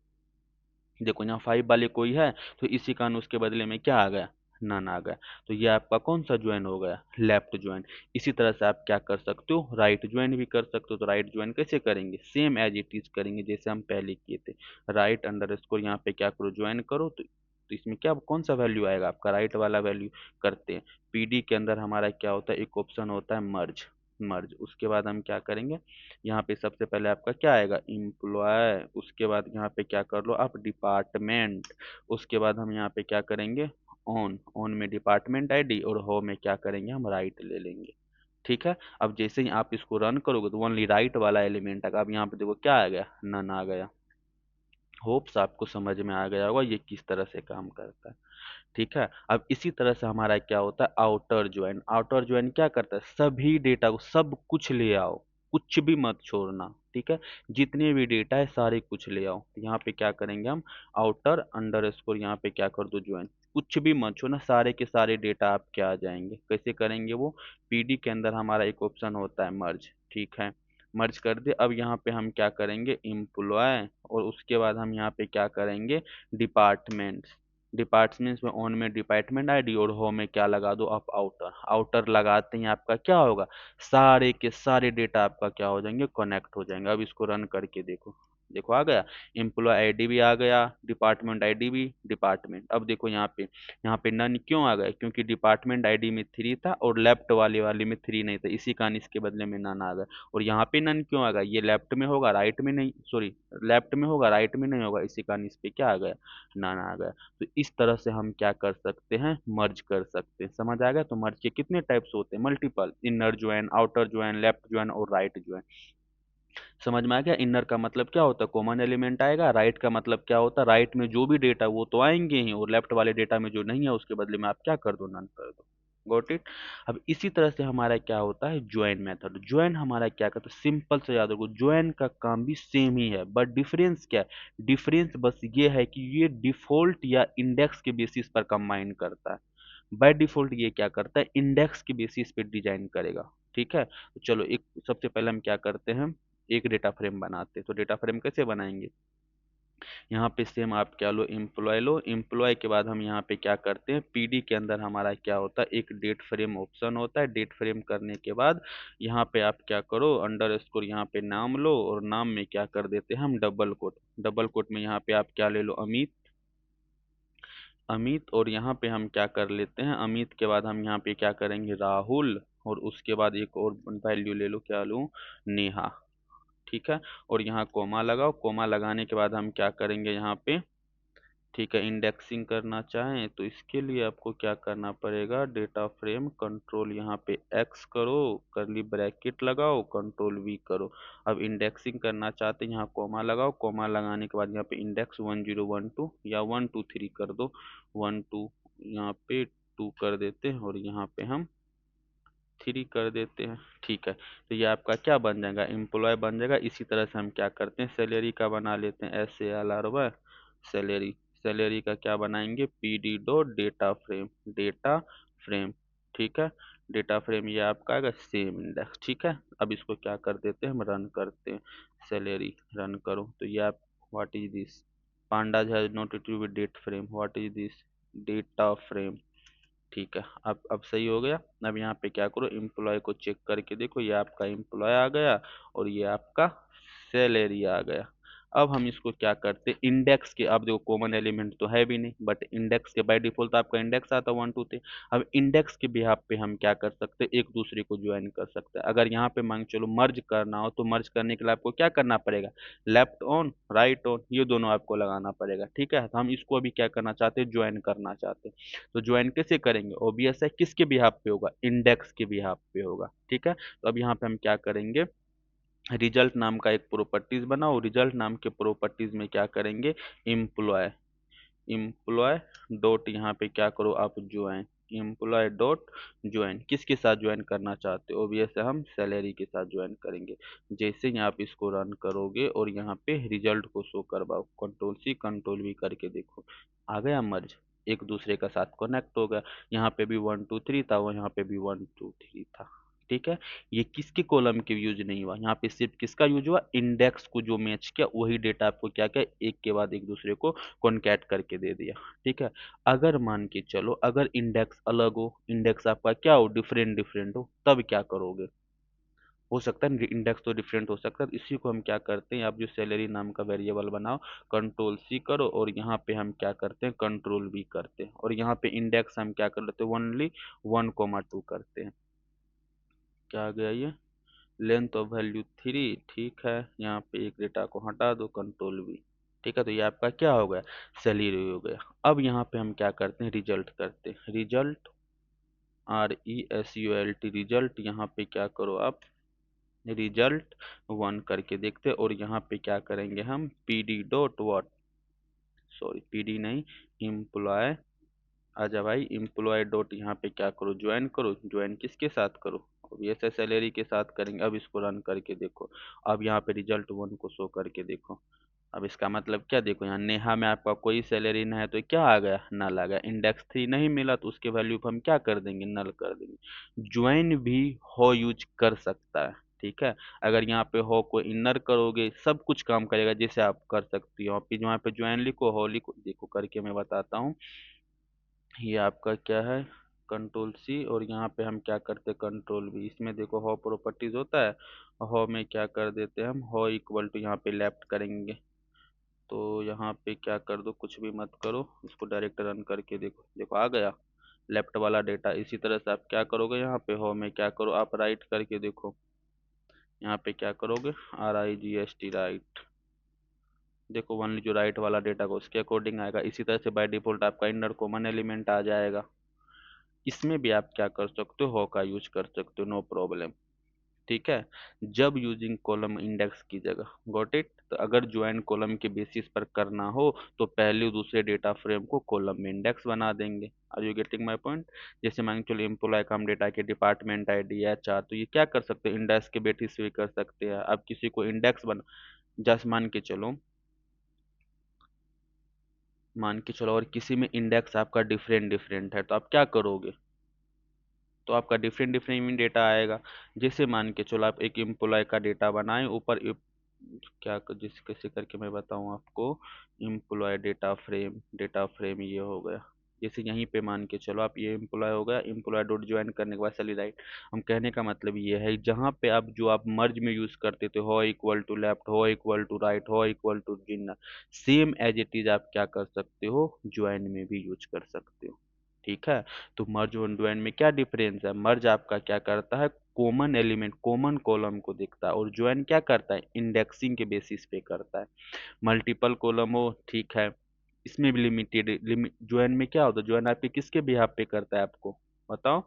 देखो यहाँ 5 वाले कोई है, तो इसी कारण उसके बदले में क्या आ गया, नन आ गया। तो ये आपका कौन सा ज्वाइन हो गया, लेफ्ट ज्वाइन। इसी तरह से आप क्या कर सकते हो, राइट ज्वाइन भी कर सकते हो। तो राइट ज्वाइन कैसे करेंगे, सेम एज इट इज करेंगे जैसे हम पहले किए थे। राइट अंडर स्कोर यहाँ पे क्या करो, ज्वाइन करो, तो इसमें क्या कौन सा वैल्यू आएगा, आपका राइट वाला वैल्यू करते हैं। PD के अंदर हमारा क्या होता है, एक ऑप्शन होता है मर्ज। मर्ज, उसके बाद हम क्या करेंगे, यहाँ पे सबसे पहले आपका क्या आएगा, एम्प्लॉय। उसके बाद यहाँ पे क्या कर लो आप, डिपार्टमेंट। उसके बाद हम यहाँ पे क्या करेंगे, ऑन। ऑन में डिपार्टमेंट आईडी, और हो में क्या करेंगे हम, राइट ले लेंगे। ठीक है। अब जैसे ही आप इसको रन करोगे तो ओनली राइट वाला एलिमेंट आएगा। अब यहाँ पे देखो क्या आ गया, नन आ गया। होप्स आपको समझ में आ गया होगा ये किस तरह से काम करता है। ठीक है। अब इसी तरह से हमारा क्या होता है, आउटर ज्वाइन। आउटर ज्वाइन क्या करता है, सभी डेटा को सब कुछ ले आओ, कुछ भी मत छोड़ना। ठीक है। जितने भी डेटा है सारे कुछ ले आओ। तो यहाँ पे क्या करेंगे हम, आउटर अंडर स्कोर यहाँ पे क्या कर दो ज्वाइन, कुछ भी मत छोड़ना, सारे के सारे डेटा आपके आ जाएंगे। कैसे करेंगे वो, पीडी के अंदर हमारा एक ऑप्शन होता है मर्ज। ठीक है। मर्ज कर दे। अब यहाँ पे हम क्या करेंगे, एम्प्लॉय, और उसके बाद हम यहाँ पे क्या करेंगे, डिपार्टमेंट। डिपार्टमेंट्स में ऑन में डिपार्टमेंट आईडी और होम में क्या लगा दो आप, आउटर। आउटर लगाते ही आपका क्या होगा, सारे के सारे डेटा आपका क्या हो जाएंगे, कनेक्ट हो जाएंगे। अब इसको रन करके देखो, देखो आ गया, एम्प्लॉय आईडी भी आ गया, डिपार्टमेंट आईडी भी, डिपार्टमेंट। अब देखो यहाँ पे नन क्यों आ गया, क्योंकि डिपार्टमेंट आईडी में 3 था और लेफ्ट वाले में 3 नहीं था, इसी कारण इसके बदले में नन आ गया। और यहाँ पे नन क्यों आ गया, ये लेफ्ट में होगा राइट में नहीं, सॉरी, लेफ्ट में होगा राइट में नहीं होगा, इसी कारण इस पे क्या आ गया, नन आ गया। तो इस तरह से हम क्या कर सकते हैं, मर्ज कर सकते हैं। समझ आ गया। तो मर्ज के कितने टाइप्स होते हैं, multiple, inner join, outer join, left join और राइट ज्वाइन। समझ में आ गया। इनर का मतलब क्या होता है, कॉमन एलिमेंट आएगा। राइट का मतलब क्या होता है, राइट में जो भी डेटा वो तो आएंगे ही, और लेफ्ट वाले डेटा में जो नहीं है उसके बदले में आप क्या कर दो, नन कर दो। Got it. अब इसी तरह से हमारा क्या होता है, ज्वाइन मेथड। ज्वाइन हमारा क्या करता है, सिंपल से याद रखो, ज्वाइन का काम भी सेम ही है, बट डिफरेंस क्या है, डिफरेंस बस ये है कि ये डिफॉल्ट या इंडेक्स के बेसिस पर कंबाइन करता है। बाय डिफॉल्ट ये क्या करता है, इंडेक्स के बेसिस पे डिजाइन करेगा। ठीक है। तो चलो एक सबसे पहले हम क्या करते हैं, एक डेटा फ्रेम बनाते हैं। तो डेटा फ्रेम कैसे बनाएंगे, यहाँ पे सेम आप क्या लो, एम्प्लॉय के बाद हम यहाँ पे क्या करते हैं, पीडी के अंदर हमारा क्या होता है, एक डेट फ्रेम ऑप्शन होता है। डेट फ्रेम करने के बाद यहाँ पे आप क्या करो, अंडर स्कोर यहाँ पे नाम लो, और नाम में क्या कर देते हैं हम, डबल कोट। डबल कोट में यहाँ पे आप क्या ले लो, अमित। अमित, और यहाँ पे हम क्या कर लेते हैं, अमित के बाद हम यहाँ पे क्या करेंगे, राहुल, और उसके बाद एक और वैल्यू ले लो, क्या लूँ, नेहा। ठीक है। और यहाँ कोमा लगाओ। कोमा लगाने के बाद हम क्या करेंगे यहाँ पे, ठीक है, इंडेक्सिंग करना चाहें तो इसके लिए आपको क्या करना पड़ेगा, डेटा फ्रेम कंट्रोल यहाँ पे एक्स करो, करली ब्रैकेट लगाओ, कंट्रोल वी करो। अब इंडेक्सिंग करना चाहते हैं, यहाँ कोमा लगाओ। कोमा लगाने के बाद यहाँ पे इंडेक्स 1012 या 123 कर दो, 12 यहाँ पे 2 कर देते हैं, और यहाँ पे हम 3 कर देते हैं। ठीक है। तो ये आपका क्या बन जाएगा, एम्प्लॉय बन जाएगा। इसी तरह से हम क्या करते हैं, सैलरी का बना लेते हैं, SALRY, सैलरी। सैलरी का क्या बनाएंगे, PD dot data frame, data frame. ठीक है। डेटा फ्रेम ये आपका आएगा सेम इंडेक्स। ठीक है। अब इसको क्या कर देते हैं, हम रन करते हैं, सैलरी रन करो। तो ये आप, what is this, pandas has not retrieve with date frame, what is this, data frame. ठीक है। अब सही हो गया। अब यहाँ पे क्या करो, एम्प्लॉय को चेक करके देखो, ये आपका एम्प्लॉय आ गया और ये आपका सैलरी आ गया। अब हम इसको क्या करते, इंडेक्स के, अब देखो कॉमन एलिमेंट तो है भी नहीं, बट इंडेक्स के बाय डिफॉल्ट तो आपका इंडेक्स आता है 1 2 3। अब इंडेक्स के बिहाफ पे हम क्या कर सकते हैं, एक दूसरे को ज्वाइन कर सकते हैं। अगर यहाँ पे मान चलो मर्ज करना हो, तो मर्ज करने के लिए आपको क्या करना पड़ेगा, लेफ्ट ऑन राइट ऑन ये दोनों आपको लगाना पड़ेगा। ठीक है। तो हम इसको अभी क्या करना चाहते हैं, ज्वाइन करना चाहते हैं। तो ज्वाइन कैसे करेंगे, ओबीएस है, किसके बिहाफ पे होगा, इंडेक्स के बिहाफ पे होगा। ठीक है। तो अब यहाँ पे हम क्या करेंगे, रिजल्ट नाम का एक प्रॉपर्टीज बनाओ। रिजल्ट नाम के प्रॉपर्टीज में क्या करेंगे, एम्प्लॉय, एम्प्लॉय डॉट यहाँ पे क्या करो आप, ज्वाइन। एम्प्लॉय डॉट ज्वाइन, किसके साथ ज्वाइन करना चाहते हो, ओबीएस हम सैलरी के साथ ज्वाइन करेंगे। जैसे ही आप इसको रन करोगे और यहाँ पे रिजल्ट को शो करवाओ, कंट्रोल सी कंट्रोल वी करके देखो, आ गया मर्ज, एक दूसरे का साथ कनेक्ट हो गया। यहाँ पे भी 1 2 3 था, और यहाँ पे भी 1 2 3 था। ठीक है। ये किसके कॉलम के यूज नहीं हुआ, यहाँ पे सिर्फ किसका यूज हुआ, इंडेक्स को जो मैच किया वही डेटा आपको क्या क्या एक के बाद एक दूसरे को कॉन्कैट करके दे दिया। ठीक है। अगर मान के चलो, अगर इंडेक्स अलग हो, इंडेक्स आपका क्या हो, डिफरेंट डिफरेंट हो, तब क्या करोगे, हो सकता है इंडेक्स तो डिफरेंट हो सकता है। तो इसी को हम क्या करते हैं, आप जो सैलरी नाम का वेरिएबल बनाओ, कंट्रोल सी करो, और यहाँ पे हम क्या करते हैं, कंट्रोल वी करते हैं, और यहाँ पे इंडेक्स हम क्या कर लेते हैं, ओनली 1 2 करते हैं। क्या आ गया ये, लेंथ ऑफ वैल्यू 3। ठीक है। यहाँ पे एक डेटा को हटा दो, कंट्रोल वी। ठीक है। तो ये आपका क्या हो गया, सैलरी हो गया। अब यहाँ पे हम क्या करते हैं, रिजल्ट करते हैं, रिजल्ट RESULT रिजल्ट, यहाँ पे क्या करो आप रिजल्ट 1 करके देखते, और यहाँ पे क्या करेंगे हम PD dot what, sorry PD नहीं, एम्प्लॉय, आजा भाई एम्प्लॉय डॉट यहाँ पे क्या करो ज्वाइन करो। ज्वाइन किसके साथ करो, ऑब्वियस है सैलरी के साथ करेंगे। अब इसको रन करके देखो, अब यहाँ पे रिजल्ट 1 को शो करके देखो। अब इसका मतलब क्या, देखो यहाँ नेहा में आपका कोई सैलरी नहीं है तो क्या आ गया, नल आ गया। इंडेक्स 3 नहीं मिला तो उसके वैल्यू को हम क्या कर देंगे, नल कर देंगे। ज्वाइन भी हो यूज कर सकता है, ठीक है। अगर यहाँ पे हो को इनर करोगे सब कुछ काम करेगा जैसे आप कर सकती हो। फिर यहाँ पे ज्वाइन लिखो, हो लिखो, देखो करके मैं बताता हूँ। ये आपका क्या है, कंट्रोल C, और यहाँ पे हम क्या करते हैं कंट्रोल V। इसमें देखो हो प्रॉपर्टीज होता है, हो में क्या कर देते हैं हम, हो इक्वल टू यहाँ पे लेफ्ट करेंगे। तो यहाँ पे क्या कर दो, कुछ भी मत करो, इसको डायरेक्ट रन करके देखो, देखो आ गया लेफ्ट वाला डेटा। इसी तरह से आप क्या करोगे, यहाँ पे हो में क्या करो आप राइट करके देखो, यहाँ पे क्या करोगे RIGST राइट, देखो ओनली जो राइट वाला डेटा को उसके अकॉर्डिंग आएगा। इसी तरह से बाय डिफॉल्ट आपका इनर कॉमन एलिमेंट आ जाएगा। इसमें भी आप क्या कर सकते हो का यूज कर सकते हो, नो प्रॉब्लम, ठीक है। जब यूजिंग कॉलम इंडेक्स की जगह, गॉट इट। तो अगर ज्वाइन कॉलम के बेसिस पर करना हो तो पहले दूसरे डेटा फ्रेम को कॉलम में इंडेक्स बना देंगे। Are you getting my point. जैसे मान के चलो एम्प्लॉय का हम डेटा के डिपार्टमेंट ID HR, तो ये क्या कर सकते हैं इंडेक्स के बेसिस पे कर सकते हैं। अब किसी को इंडेक्स बना, जस्ट मान के चलो और किसी में इंडेक्स आपका डिफरेंट डिफरेंट है तो आप क्या करोगे, तो आपका डिफरेंट डिफरेंट डेटा आएगा। जैसे मान के चलो आप एक एम्प्लॉय का डेटा बनाएं ऊपर क्या जिस कैसे करके मैं बताऊं आपको, एम्प्लॉय डेटा फ्रेम ये हो गया। जैसे यहीं पे मान के चलो आप ये एम्प्लॉय हो गया, एम्प्लॉय डॉट ज्वाइन करने के बाद सैलरी राइट। हम कहने का मतलब ये है जहाँ पे आप जो आप मर्ज में यूज करते थे, how equal to left, how equal to right, how equal to जिन्ना, सेम एज इट इज आप क्या कर सकते हो ज्वाइन में भी यूज कर सकते हो, ठीक है। तो मर्ज और ज्वाइन में क्या डिफरेंस है, मर्ज आपका क्या करता है कॉमन एलिमेंट कॉमन कॉलम को देखता है, और ज्वाइन क्या करता है इंडेक्सिंग के बेसिस पे करता है। मल्टीपल कॉलम हो, ठीक है, इसमें भी लिमिटेड लिमिट। ज्वाइन में क्या होता है, ज्वाइन आपके किसके बिहाफ पे करता है आपको बताओ,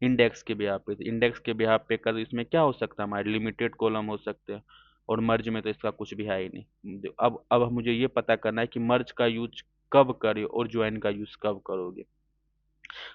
इंडेक्स के बिहाफ पे। इंडेक्स के बिहाफ पे कर, इसमें क्या हो सकता है हमारे लिमिटेड कॉलम हो सकते हैं, और मर्ज में तो इसका कुछ भी है ही नहीं। अब मुझे ये पता करना है कि मर्ज का यूज कब करो और ज्वाइन का यूज कब करोगे।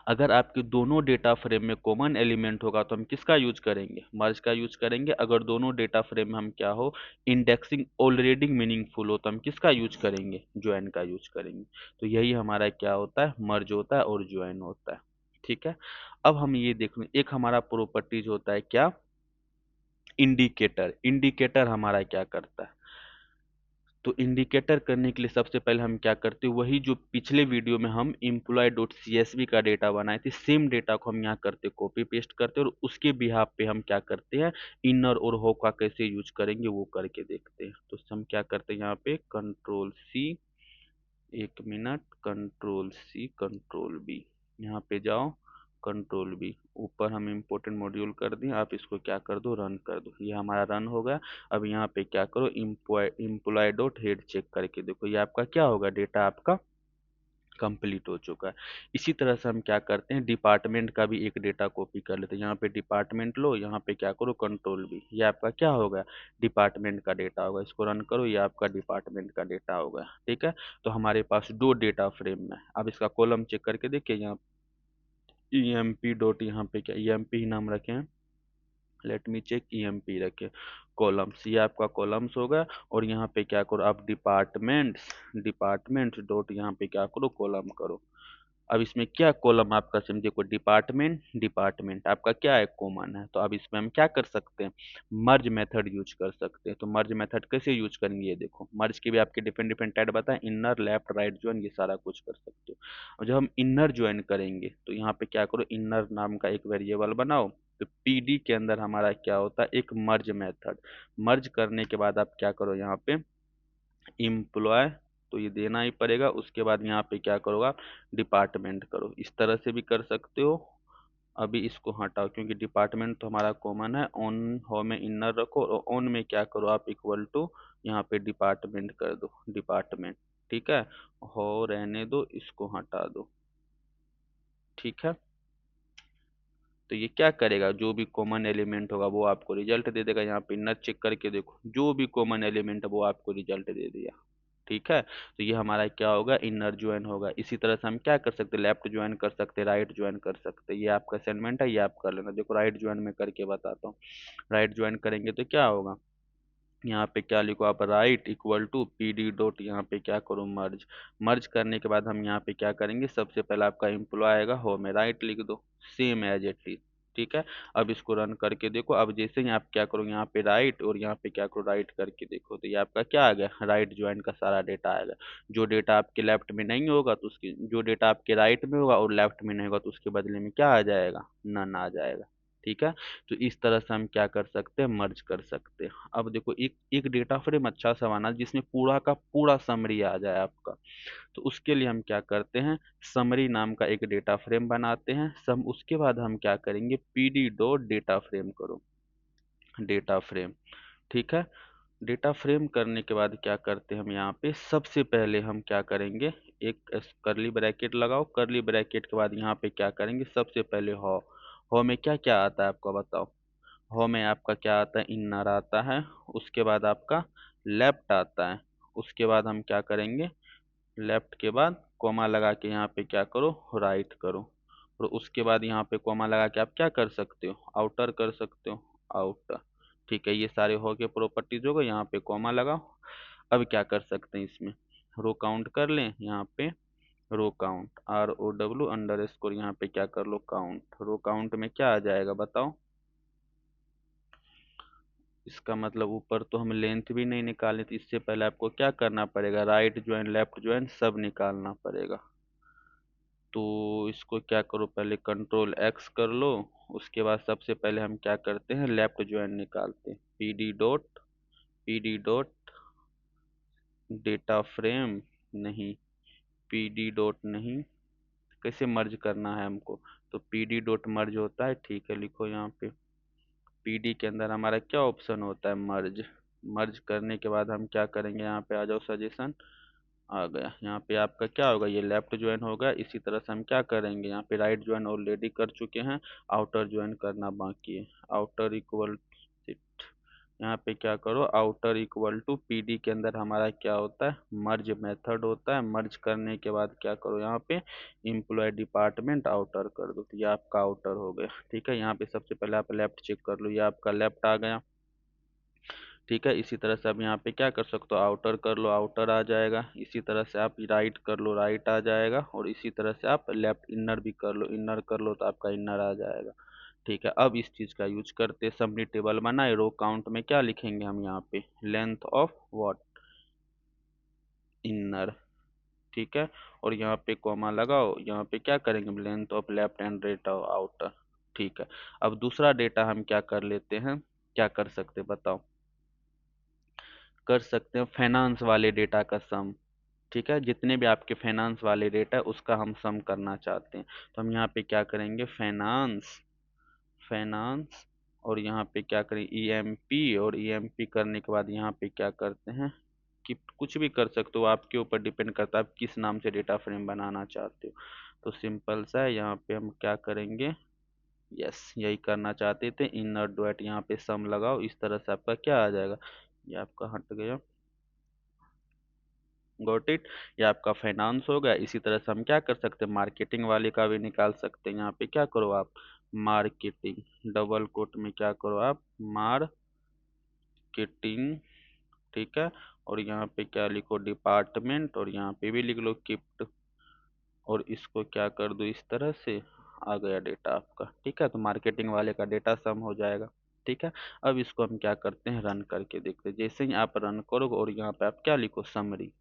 अगर आपके दोनों डेटा फ्रेम में कॉमन एलिमेंट होगा तो हम किसका यूज करेंगे, मर्ज का यूज करेंगे। अगर दोनों डेटा फ्रेम में हम क्या हो इंडेक्सिंग ऑलरेडी मीनिंगफुल हो तो हम किसका यूज करेंगे, ज्वाइन का यूज करेंगे। तो यही हमारा क्या होता है, मर्ज होता है और ज्वाइन होता है, ठीक है। अब हम ये देख लें, एक हमारा प्रॉपर्टीज होता है क्या, इंडिकेटर। इंडिकेटर हमारा क्या करता है, तो इंडिकेटर करने के लिए सबसे पहले हम क्या करते हैं, वही जो पिछले वीडियो में हम एम्प्लॉय डॉट CSV का डेटा बनाए थे सेम डेटा को हम यहाँ करते कॉपी पेस्ट करते हैं, और उसके बिहाफ पे हम क्या करते हैं इनर और हो का कैसे यूज करेंगे वो करके देखते हैं। तो हम क्या करते हैं यहाँ पे कंट्रोल C, एक minute, control C control B, यहाँ पे जाओ कंट्रोल B, ऊपर हम इम्पोर्टेंट मॉड्यूल कर दिए, आप इसको क्या कर दो रन कर दो, ये हमारा रन हो गया। अब यहाँ पे क्या करो इम्प्लॉय डॉट हेड चेक करके देखो, ये आपका क्या होगा डेटा आपका कंप्लीट हो चुका है। इसी तरह से हम क्या करते हैं डिपार्टमेंट का भी एक डेटा कॉपी कर लेते हैं। यहाँ पे डिपार्टमेंट लो, यहाँ पे क्या करो कंट्रोल B, ये आपका क्या होगा डिपार्टमेंट का डेटा होगा। इसको रन करो, ये आपका डिपार्टमेंट का डेटा होगा, ठीक है। तो हमारे पास दो डेटा फ्रेम में, अब इसका कॉलम चेक करके देखिए, यहाँ EMP डॉट, यहाँ पे क्या EMP ही नाम रखे हैं, लेट मी चेक, EMP रखे कॉलम्स, ये आपका कॉलम्स होगा। और यहाँ पे क्या करो आप डिपार्टमेंट्स डॉट यहाँ पे क्या करो कॉलम करो। अब इसमें क्या कॉलम आपका समझे को डिपार्टमेंट, डिपार्टमेंट आपका क्या है कॉमन है, तो अब इसमें हम क्या कर सकते हैं मर्ज मेथड यूज कर सकते हैं। तो मर्ज मेथड कैसे यूज करेंगे, ये देखो मर्ज के भी आपके डिफरेंट डिफरेंट टाइप बताएं, इनर लेफ्ट राइट ज्वाइन ये सारा कुछ कर सकते हो। और जब हम इनर ज्वाइन करेंगे तो यहाँ पे क्या करो इनर नाम का एक वेरिएबल बनाओ। तो PD के अंदर हमारा क्या होता है एक मर्ज मेथड, मर्ज करने के बाद आप क्या करो यहाँ पे इम्प्लॉय, तो ये देना ही पड़ेगा। उसके बाद यहाँ पे क्या करोगे आप डिपार्टमेंट करो, इस तरह से भी कर सकते हो। अभी इसको हटाओ क्योंकि डिपार्टमेंट तो हमारा कॉमन है, ऑन हो में इनर रखो, और ऑन में क्या करो आप इक्वल टू यहाँ पे डिपार्टमेंट कर दो, डिपार्टमेंट, ठीक है। हो रहने दो, इसको हटा दो, ठीक है। तो ये क्या करेगा, जो भी कॉमन एलिमेंट होगा वो आपको रिजल्ट दे देगा। यहाँ पे इनर चेक करके देखो, जो भी कॉमन एलिमेंट है वो आपको रिजल्ट दे दिया। ठीक है, तो ये हमारा क्या होगा, इनर ज्वाइन होगा। इसी तरह से हम क्या कर सकते हैं, लेफ्ट ज्वाइन कर सकते हैं, राइट ज्वाइन कर सकते हैं। ये आपका असाइनमेंट है, ये आप कर लेना। देखो राइट ज्वाइन में करके बताता हूँ। राइट ज्वाइन करेंगे तो क्या होगा, यहाँ पे क्या लिखो आप, right equal to P D dot, यहाँ पे क्या करो, मर्ज। मर्ज करने के बाद हम यहाँ पे क्या करेंगे, सबसे पहले आपका एम्प्लॉय आएगा, हो में राइट लिख दो, सेम एज इट इज। ठीक है, अब इसको रन करके देखो। अब जैसे ही आप क्या करो, यहाँ पे राइट और यहाँ पे क्या करो, राइट करके देखो, तो ये आपका क्या आ गया, राइट ज्वाइन का सारा डेटा आएगा। जो डेटा आपके लेफ्ट में नहीं होगा तो उसकी, जो डेटा आपके राइट में होगा और लेफ्ट में नहीं होगा तो उसके बदले में क्या आ जाएगा, नन आ जाएगा। ठीक है, तो इस तरह से हम क्या कर सकते हैं, मर्ज कर सकते हैं। अब देखो एक एक डेटा फ्रेम अच्छा सा बना जिसमें पूरा का पूरा समरी आ जाए आपका। तो उसके लिए हम क्या करते हैं, समरी नाम का एक डेटा फ्रेम बनाते हैं। सम उसके बाद हम क्या करेंगे, पीडी डॉट डेटा फ्रेम करो, डेटा फ्रेम। ठीक है, डेटा फ्रेम करने के बाद क्या करते हैं हम, यहाँ पे सबसे पहले हम क्या करेंगे, एक करली ब्रैकेट लगाओ। करली ब्रैकेट के बाद यहाँ पे क्या करेंगे, सबसे पहले हो में क्या क्या आता है आपका बताओ। हो में आपका क्या आता है, इनर आता है। उसके बाद आपका लेफ्ट आता है। उसके बाद हम क्या करेंगे, लेफ्ट के बाद कोमा लगा के यहाँ पे क्या करो, राइट करो। और उसके बाद यहाँ पे कोमा लगा के आप क्या कर सकते हो, आउटर कर सकते हो, आउटर। ठीक है, ये सारे हो के प्रॉपर्टीज हो गए। यहाँ पे कोमा लगाओ। अब क्या कर सकते हैं इसमें, रो काउंट कर लें। यहाँ पे row count, ROW underscore, यहाँ पे क्या कर लो, काउंट। रो काउंट में क्या आ जाएगा बताओ। इसका मतलब ऊपर तो हम लेंथ भी नहीं निकाले, तो इससे पहले आपको क्या करना पड़ेगा, राइट ज्वाइन लेफ्ट ज्वाइन सब निकालना पड़ेगा। तो इसको क्या करो, पहले कंट्रोल X कर लो। उसके बाद सबसे पहले हम क्या करते हैं, लेफ्ट ज्वाइन निकालते हैं। P D dot data frame, नहीं, पी डी डॉट नहीं, कैसे मर्ज करना है हमको, तो पी डी डॉट मर्ज होता है। ठीक है, लिखो यहाँ पे, पीडी के अंदर हमारा क्या ऑप्शन होता है, मर्ज। मर्ज करने के बाद हम क्या करेंगे, यहाँ पे आ जाओ, सजेशन आ गया। यहाँ पे आपका क्या होगा, ये लेफ्ट ज्वाइन होगा। इसी तरह से हम क्या करेंगे, यहाँ पे राइट ज्वाइन ऑलरेडी कर चुके हैं, आउटर ज्वाइन करना बाकी है। आउटर इक्वल, यहाँ पे क्या करो, आउटर इक्वल टू पीडी के अंदर हमारा क्या होता है, मर्ज मेथड होता है। मर्ज करने के बाद क्या करो, यहाँ पे एम्प्लॉय डिपार्टमेंट आउटर कर दो, तो ये आपका आउटर हो गया। ठीक है, यहाँ पे सबसे पहले आप लेफ्ट चेक कर लो, ये आपका लेफ्ट आ गया। ठीक है, इसी तरह से आप यहाँ पे क्या कर सकते हो, आउटर कर लो, आउटर आ जाएगा। इसी तरह से आप राइट कर लो, राइट आ जाएगा। और इसी तरह से आप लेफ्ट इनर भी कर लो, इनर कर लो तो आपका इनर आ जाएगा। ठीक है, अब इस चीज़ का यूज करते सबमिट टेबल बनाए। रो काउंट में क्या लिखेंगे हम, यहाँ पे लेंथ ऑफ व्हाट, इनर। ठीक है, और यहाँ पे कॉमा लगाओ। यहाँ पे क्या करेंगे, length of left and right of outer. ठीक है, अब दूसरा डेटा हम क्या कर लेते हैं, क्या कर सकते बताओ, कर सकते हैं फाइनेंस वाले डेटा का सम। ठीक है, जितने भी आपके फाइनेंस वाले डेटा है उसका हम सम करना चाहते हैं। तो हम यहाँ पे क्या करेंगे, फाइनेंस, फाइनेंस, और यहाँ पे क्या करें, EMP। और EMP करने के बाद यहाँ पे क्या करते हैं, कि कुछ भी कर सकते हो, आपके ऊपर डिपेंड करता है आप किस नाम से डेटा फ्रेम बनाना चाहते हो। तो सिंपल सा है, यहाँ पे हम क्या करेंगे, यस यही करना चाहते थे, इनर डॉट यहाँ पे सम लगाओ। इस तरह से आपका क्या आ जाएगा, ये आपका हट गया, गॉट इट। ये आपका फाइनेंस हो गया। इसी तरह से हम क्या कर सकते हैं, मार्केटिंग वाले का भी निकाल सकते हैं। यहाँ पे क्या करो आप, मार्केटिंग, डबल कोट में क्या करो आप, मार्केटिंग। ठीक है, और यहाँ पे क्या लिखो, डिपार्टमेंट, और यहाँ पे भी लिख लो कीप्ट। और इसको क्या कर दो, इस तरह से आ गया डेटा आपका। ठीक है, तो मार्केटिंग वाले का डेटा सम हो जाएगा। ठीक है, अब इसको हम क्या करते हैं, रन करके देखते हैं। जैसे ही आप रन करोगे और यहाँ पे आप क्या लिखो, समरी।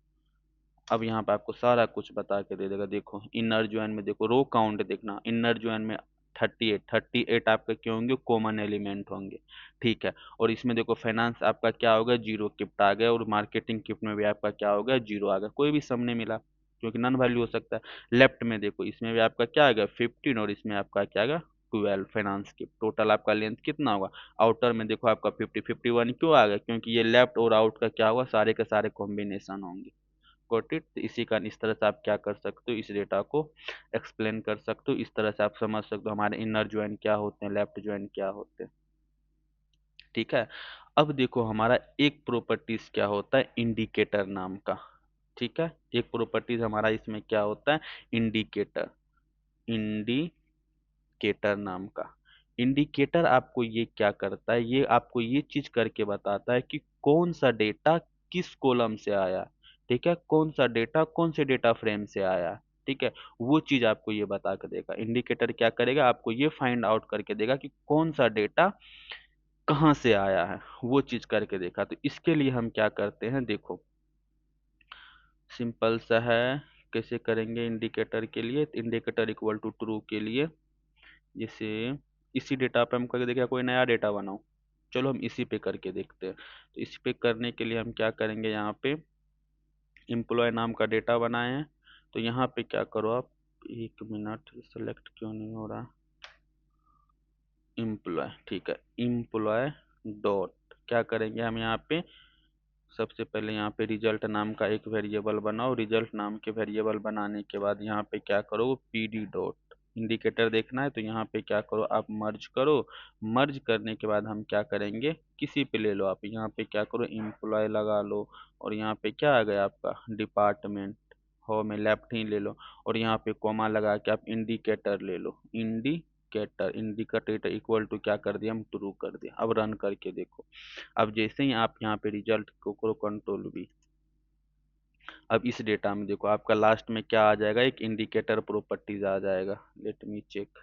अब यहाँ पे आपको सारा कुछ बता के दे देगा। देखो इनर ज्वाइन में देखो, रो काउंट देखना, इनर ज्वाइन में 38 आपके क्या होंगे, कॉमन एलिमेंट होंगे। ठीक है, और इसमें देखो फाइनेंस आपका क्या होगा, जीरो, किप्ट आ गया। और मार्केटिंग किप्ट में भी आपका क्या होगा, जीरो आ गया। कोई भी सम नहीं मिला क्योंकि नन वैल्यू हो सकता है। लेफ्ट में देखो, इसमें भी आपका क्या आ गया, 15, और इसमें आपका क्या आ गया, 12। फाइनेंस की टोटल आपका लेंथ कितना होगा, आउटर में देखो आपका 50, 51 क्यों आ गया, क्योंकि ये लेफ्ट और आउट का क्या होगा, सारे के सारे कॉम्बिनेशन होंगे। Got it. इसी का इस तरह से आप क्या कर सकते हो, इस डेटा को एक्सप्लेन कर सकते हो, इस तरह से आप समझ सकते हो हमारे इनर ज्वाइन क्या होते हैं, लेफ्ट ज्वाइन क्या होते हैं। ठीक है। अब देखो हमारा एक प्रॉपर्टीज क्या होता है, इंडिकेटर नाम का। ठीक है, एक प्रॉपर्टीज हमारा इसमें क्या होता है, इंडिकेटर। इंडिकेटर नाम का इंडिकेटर आपको ये क्या करता है, ये आपको ये चीज करके बताता है कि कौन सा डेटा किस कॉलम से आया। ठीक है, कौन सा डेटा कौन से डेटा फ्रेम से आया। ठीक है, वो चीज आपको ये बता के देगा। इंडिकेटर क्या करेगा, आपको ये फाइंड आउट करके देगा कि कौन सा डेटा कहाँ से आया है, वो चीज करके देखा। तो इसके लिए हम क्या करते हैं, देखो सिंपल सा है। कैसे करेंगे इंडिकेटर के लिए, इंडिकेटर इक्वल टू ट्रू के लिए, जैसे इसी डेटा पे हम करके देखिए, कोई नया डेटा बनाओ। चलो हम इसी पे करके देखते हैं। तो इस पे करने के लिए हम क्या करेंगे, यहाँ पे एम्प्लॉय नाम का डेटा बनाए हैं। तो यहाँ पे क्या करो आप, एक मिनट, सेलेक्ट क्यों नहीं हो रहा, एम्प्लॉय। ठीक है, एम्प्लॉय डॉट क्या करेंगे हम यहाँ पे, सबसे पहले यहाँ पे रिजल्ट नाम का एक वेरिएबल बनाओ। रिजल्ट नाम के वेरिएबल बनाने के बाद यहाँ पे क्या करो, पीडी डॉट इंडिकेटर देखना है तो यहाँ पे क्या करो, आप मर्ज करो। मर्ज करने के बाद हम क्या करेंगे, किसी पे ले लो आप, यहाँ पे क्या करो, एम्प्लॉय लगा लो। और यहाँ पे क्या आ गया आपका, डिपार्टमेंट। हो में लेफ्ट ही ले लो। और यहाँ पे कॉमा लगा के आप इंडिकेटर ले लो। इंडिकेटर इक्वल टू क्या कर दिया, हम ट्रू कर दिया। अब रन करके देखो। अब जैसे ही आप यहाँ पे रिजल्ट को करो कंट्रोल भी, अब इस डेटा में देखो आपका लास्ट में क्या आ जाएगा, एक इंडिकेटर प्रॉपर्टीज आ जाएगा। Let me check.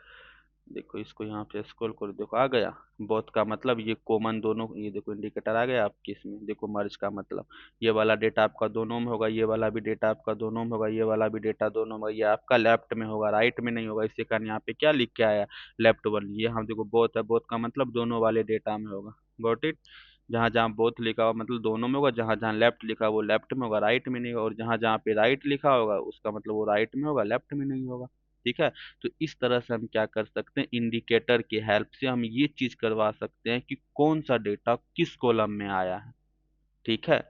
देखो इसको यहाँ पे स्क्रॉल करो, देखो आ गया। बोथ का मतलब ये कॉमन दोनों, ये देखो इंडिकेटर आ गया आपके इसमें। देखो मर्ज का मतलब ये वाला डेटा आपका दोनों में होगा, ये वाला भी डेटा आपका दोनों में होगा, ये वाला भी डेटा दोनों में होगा। ये आपका लेफ्ट में होगा, राइट में नहीं होगा। इसके कारण यहाँ पे क्या लिख के आया, लेफ्ट वन। ये हम देखो बोथ है, बोथ का मतलब दोनों वाले डेटा में होगा। Got it. जहाँ जहाँ बोथ लिखा हुआ मतलब दोनों में होगा, जहाँ जहाँ लेफ्ट लिखा वो लेफ्ट में होगा, राइट में नहीं होगा। और जहाँ जहाँ पे राइट लिखा होगा उसका मतलब वो राइट में होगा, लेफ्ट में नहीं होगा। ठीक है। तो इस तरह से हम क्या कर सकते हैं, इंडिकेटर की हेल्प से हम ये चीज करवा सकते हैं कि कौन सा डेटा किस कॉलम में आया है। ठीक है,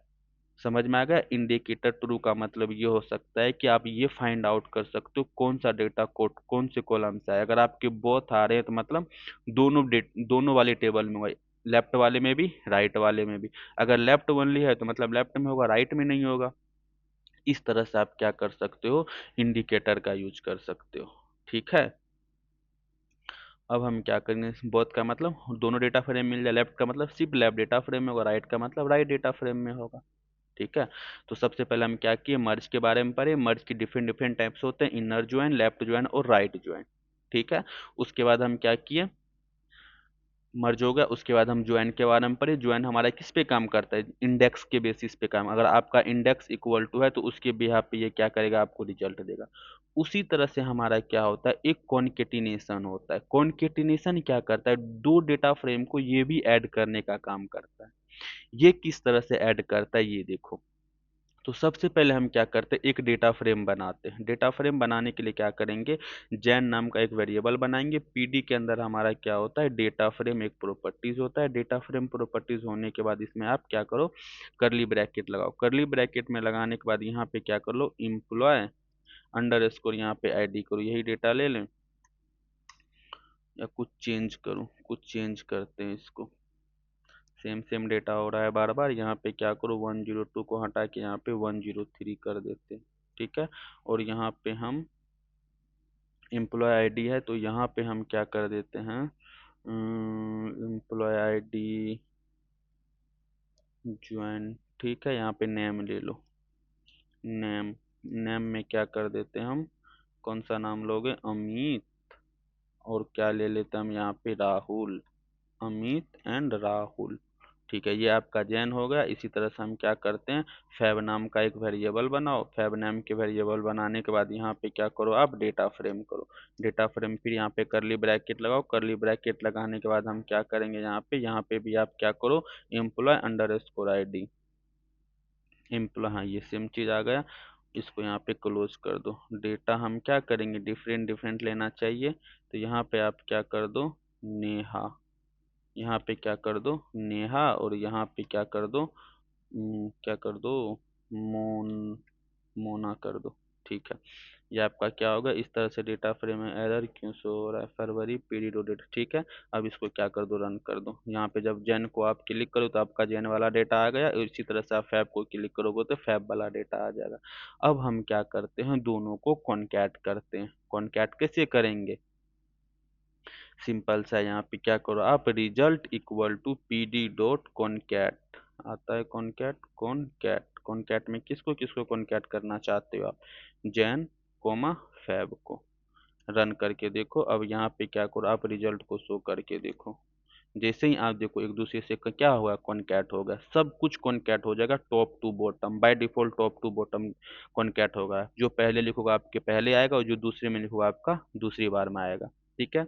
समझ में आ गया। इंडिकेटर ट्रू का मतलब ये हो सकता है कि आप ये फाइंड आउट कर सकते हो कौन सा डेटा कोड कौन से कॉलम से आया। अगर आपके बोथ आ रहे हैं तो मतलब दोनों वाले टेबल में होगा, लेफ्ट वाले में भी राइट वाले में भी। अगर लेफ्ट ओनली है तो मतलब लेफ्ट में होगा, राइट में नहीं होगा। इस तरह से आप क्या कर सकते हो, इंडिकेटर का यूज कर सकते हो। ठीक है। अब हम क्या करेंगे, बोथ का मतलब दोनों डेटा फ्रेम मिल जाए, लेफ्ट का मतलब सिर्फ लेफ्ट डेटा फ्रेम में होगा, राइट का मतलब राइट डेटा फ्रेम में होगा। ठीक है। तो सबसे पहले हम क्या किए, मर्ज के बारे में पढ़े। मर्ज की डिफरेंट डिफरेंट टाइप्स होते हैं, इनर ज्वाइन, लेफ्ट ज्वाइन और राइट ज्वाइन। ठीक है। उसके बाद हम क्या किए, मर्ज हो गया, उसके बाद हम ज्वाइन के बारे में पढ़े। ज्वाइन हमारा किस पे काम करता है, इंडेक्स के बेसिस पे काम। अगर आपका इंडेक्स इक्वल टू है तो उसके बिहाफ पे ये क्या करेगा, आपको रिजल्ट देगा। उसी तरह से हमारा क्या होता है, एक कॉन्केटिनेशन होता है। कॉन्केटिनेशन क्या करता है, दो डेटा फ्रेम को ये भी ऐड करने का काम करता है। ये किस तरह से ऐड करता है ये देखो। तो सबसे पहले हम क्या करते हैं, एक डेटा फ्रेम बनाते हैं। डेटा फ्रेम बनाने के लिए क्या करेंगे, जैन नाम का एक वेरिएबल बनाएंगे। पीडी के अंदर हमारा क्या होता है, डेटा फ्रेम एक प्रॉपर्टीज होता है। डेटा फ्रेम प्रॉपर्टीज होने के बाद इसमें आप क्या करो, करली ब्रैकेट लगाओ। करली ब्रैकेट में लगाने के बाद यहाँ पे क्या कर लो, एम्प्लॉय अंडर स्कोर यहाँ पे आईडी करो। यही डेटा ले लें या कुछ चेंज करूँ, कुछ चेंज करते हैं इसको। सेम सेम डेटा हो रहा है बार बार। यहाँ पे क्या करो, 102 को हटा के यहाँ पे 103 कर देते हैं। ठीक है। और यहाँ पे हम एम्प्लॉय आईडी है तो यहाँ पे हम क्या कर देते हैं, एम्प्लॉय आईडी ज्वाइन। ठीक है, यहाँ पे नेम ले लो। नेम, नेम में क्या कर देते हैं हम, कौन सा नाम लोगे, अमित। और क्या ले लेते हैं हम यहाँ पे, राहुल। अमित एंड राहुल। ठीक है, ये आपका जैन हो गया। इसी तरह से हम क्या करते हैं, फैब नाम का एक वेरिएबल बनाओ। फैब नाम के वेरिएबल बनाने के बाद यहाँ पे क्या करो, आप डेटा फ्रेम करो। डेटा फ्रेम फिर यहाँ पे करली ब्रैकेट लगाओ। करली ब्रैकेट लगाने के बाद हम क्या करेंगे, यहाँ पे भी आप क्या करो, employ underscore I D. Employ, हाँ ये सेम चीज आ गया। इसको यहाँ पे क्लोज कर दो। डेटा हम क्या करेंगे, डिफरेंट डिफरेंट लेना चाहिए। तो यहाँ पे आप क्या कर दो, नेहा। यहाँ पे क्या कर दो, नेहा। और यहाँ पे क्या कर दो, क्या कर दो, मोन। मोना कर दो। ठीक है, ये आपका क्या होगा, इस तरह से डेटा फ्रेम में एरर क्यों शो हो रहा है, फरवरी पीरियड डेट। ठीक है, अब इसको क्या कर दो, रन कर दो। यहाँ पे जब जैन को आप क्लिक करो तो आपका जैन वाला डेटा आ गया, और इसी तरह से आप फैब को क्लिक करोगे तो फैब वाला डेटा आ जाएगा। अब हम क्या करते हैं, दोनों को कॉन्कैट करते हैं। कॉन्कैट कैसे करेंगे, सिंपल सा, यहाँ पे क्या करो आप, result equal to P D dot concat, आता है कॉन्कैट, कॉन्कैट, कॉन्कैट में किसको किसको कॉन्कैट करना चाहते हो आप, जैन कोमा फैब को। रन करके देखो, अब यहाँ पे क्या करो आप, रिजल्ट को शो करके देखो। जैसे ही आप देखो एक दूसरे से क्या होगा, कॉन्कैट होगा, सब कुछ कॉन्कैट हो जाएगा, top to bottom, by default top to bottom concat होगा। जो पहले लिखोगा आपके पहले आएगा, और जो दूसरे में लिखोगा आपका दूसरी बार में आएगा। ठीक है,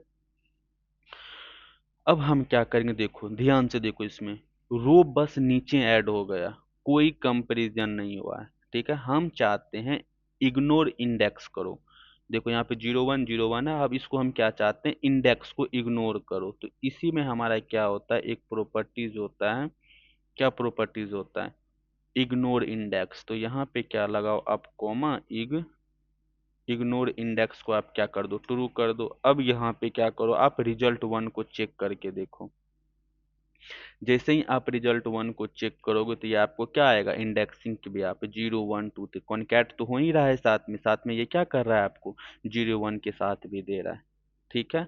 अब हम क्या करेंगे, देखो ध्यान से देखो, इसमें रो बस नीचे ऐड हो गया, कोई कंपैरिजन नहीं हुआ है। ठीक है, हम चाहते हैं इग्नोर इंडेक्स करो। देखो यहाँ पे 0101 है, अब इसको हम क्या चाहते हैं, इंडेक्स को इग्नोर करो। तो इसी में हमारा क्या होता है, एक प्रॉपर्टीज होता है, क्या प्रॉपर्टीज होता है, इग्नोर इंडेक्स। तो यहाँ पे क्या लगाओ आप, कॉमा इग्नोर इंडेक्स को आप क्या कर दो, ट्रू कर दो। अब यहाँ पे क्या करो आप, रिजल्ट वन को चेक करके देखो। जैसे ही आप रिजल्ट वन को चेक करोगे तो ये आपको क्या आएगा, इंडेक्सिंग के भी आप 0 1 2 3 कॉन्कैट तो हो ही रहा है, साथ में ये क्या कर रहा है, आपको 0 1 के साथ भी दे रहा है। ठीक है,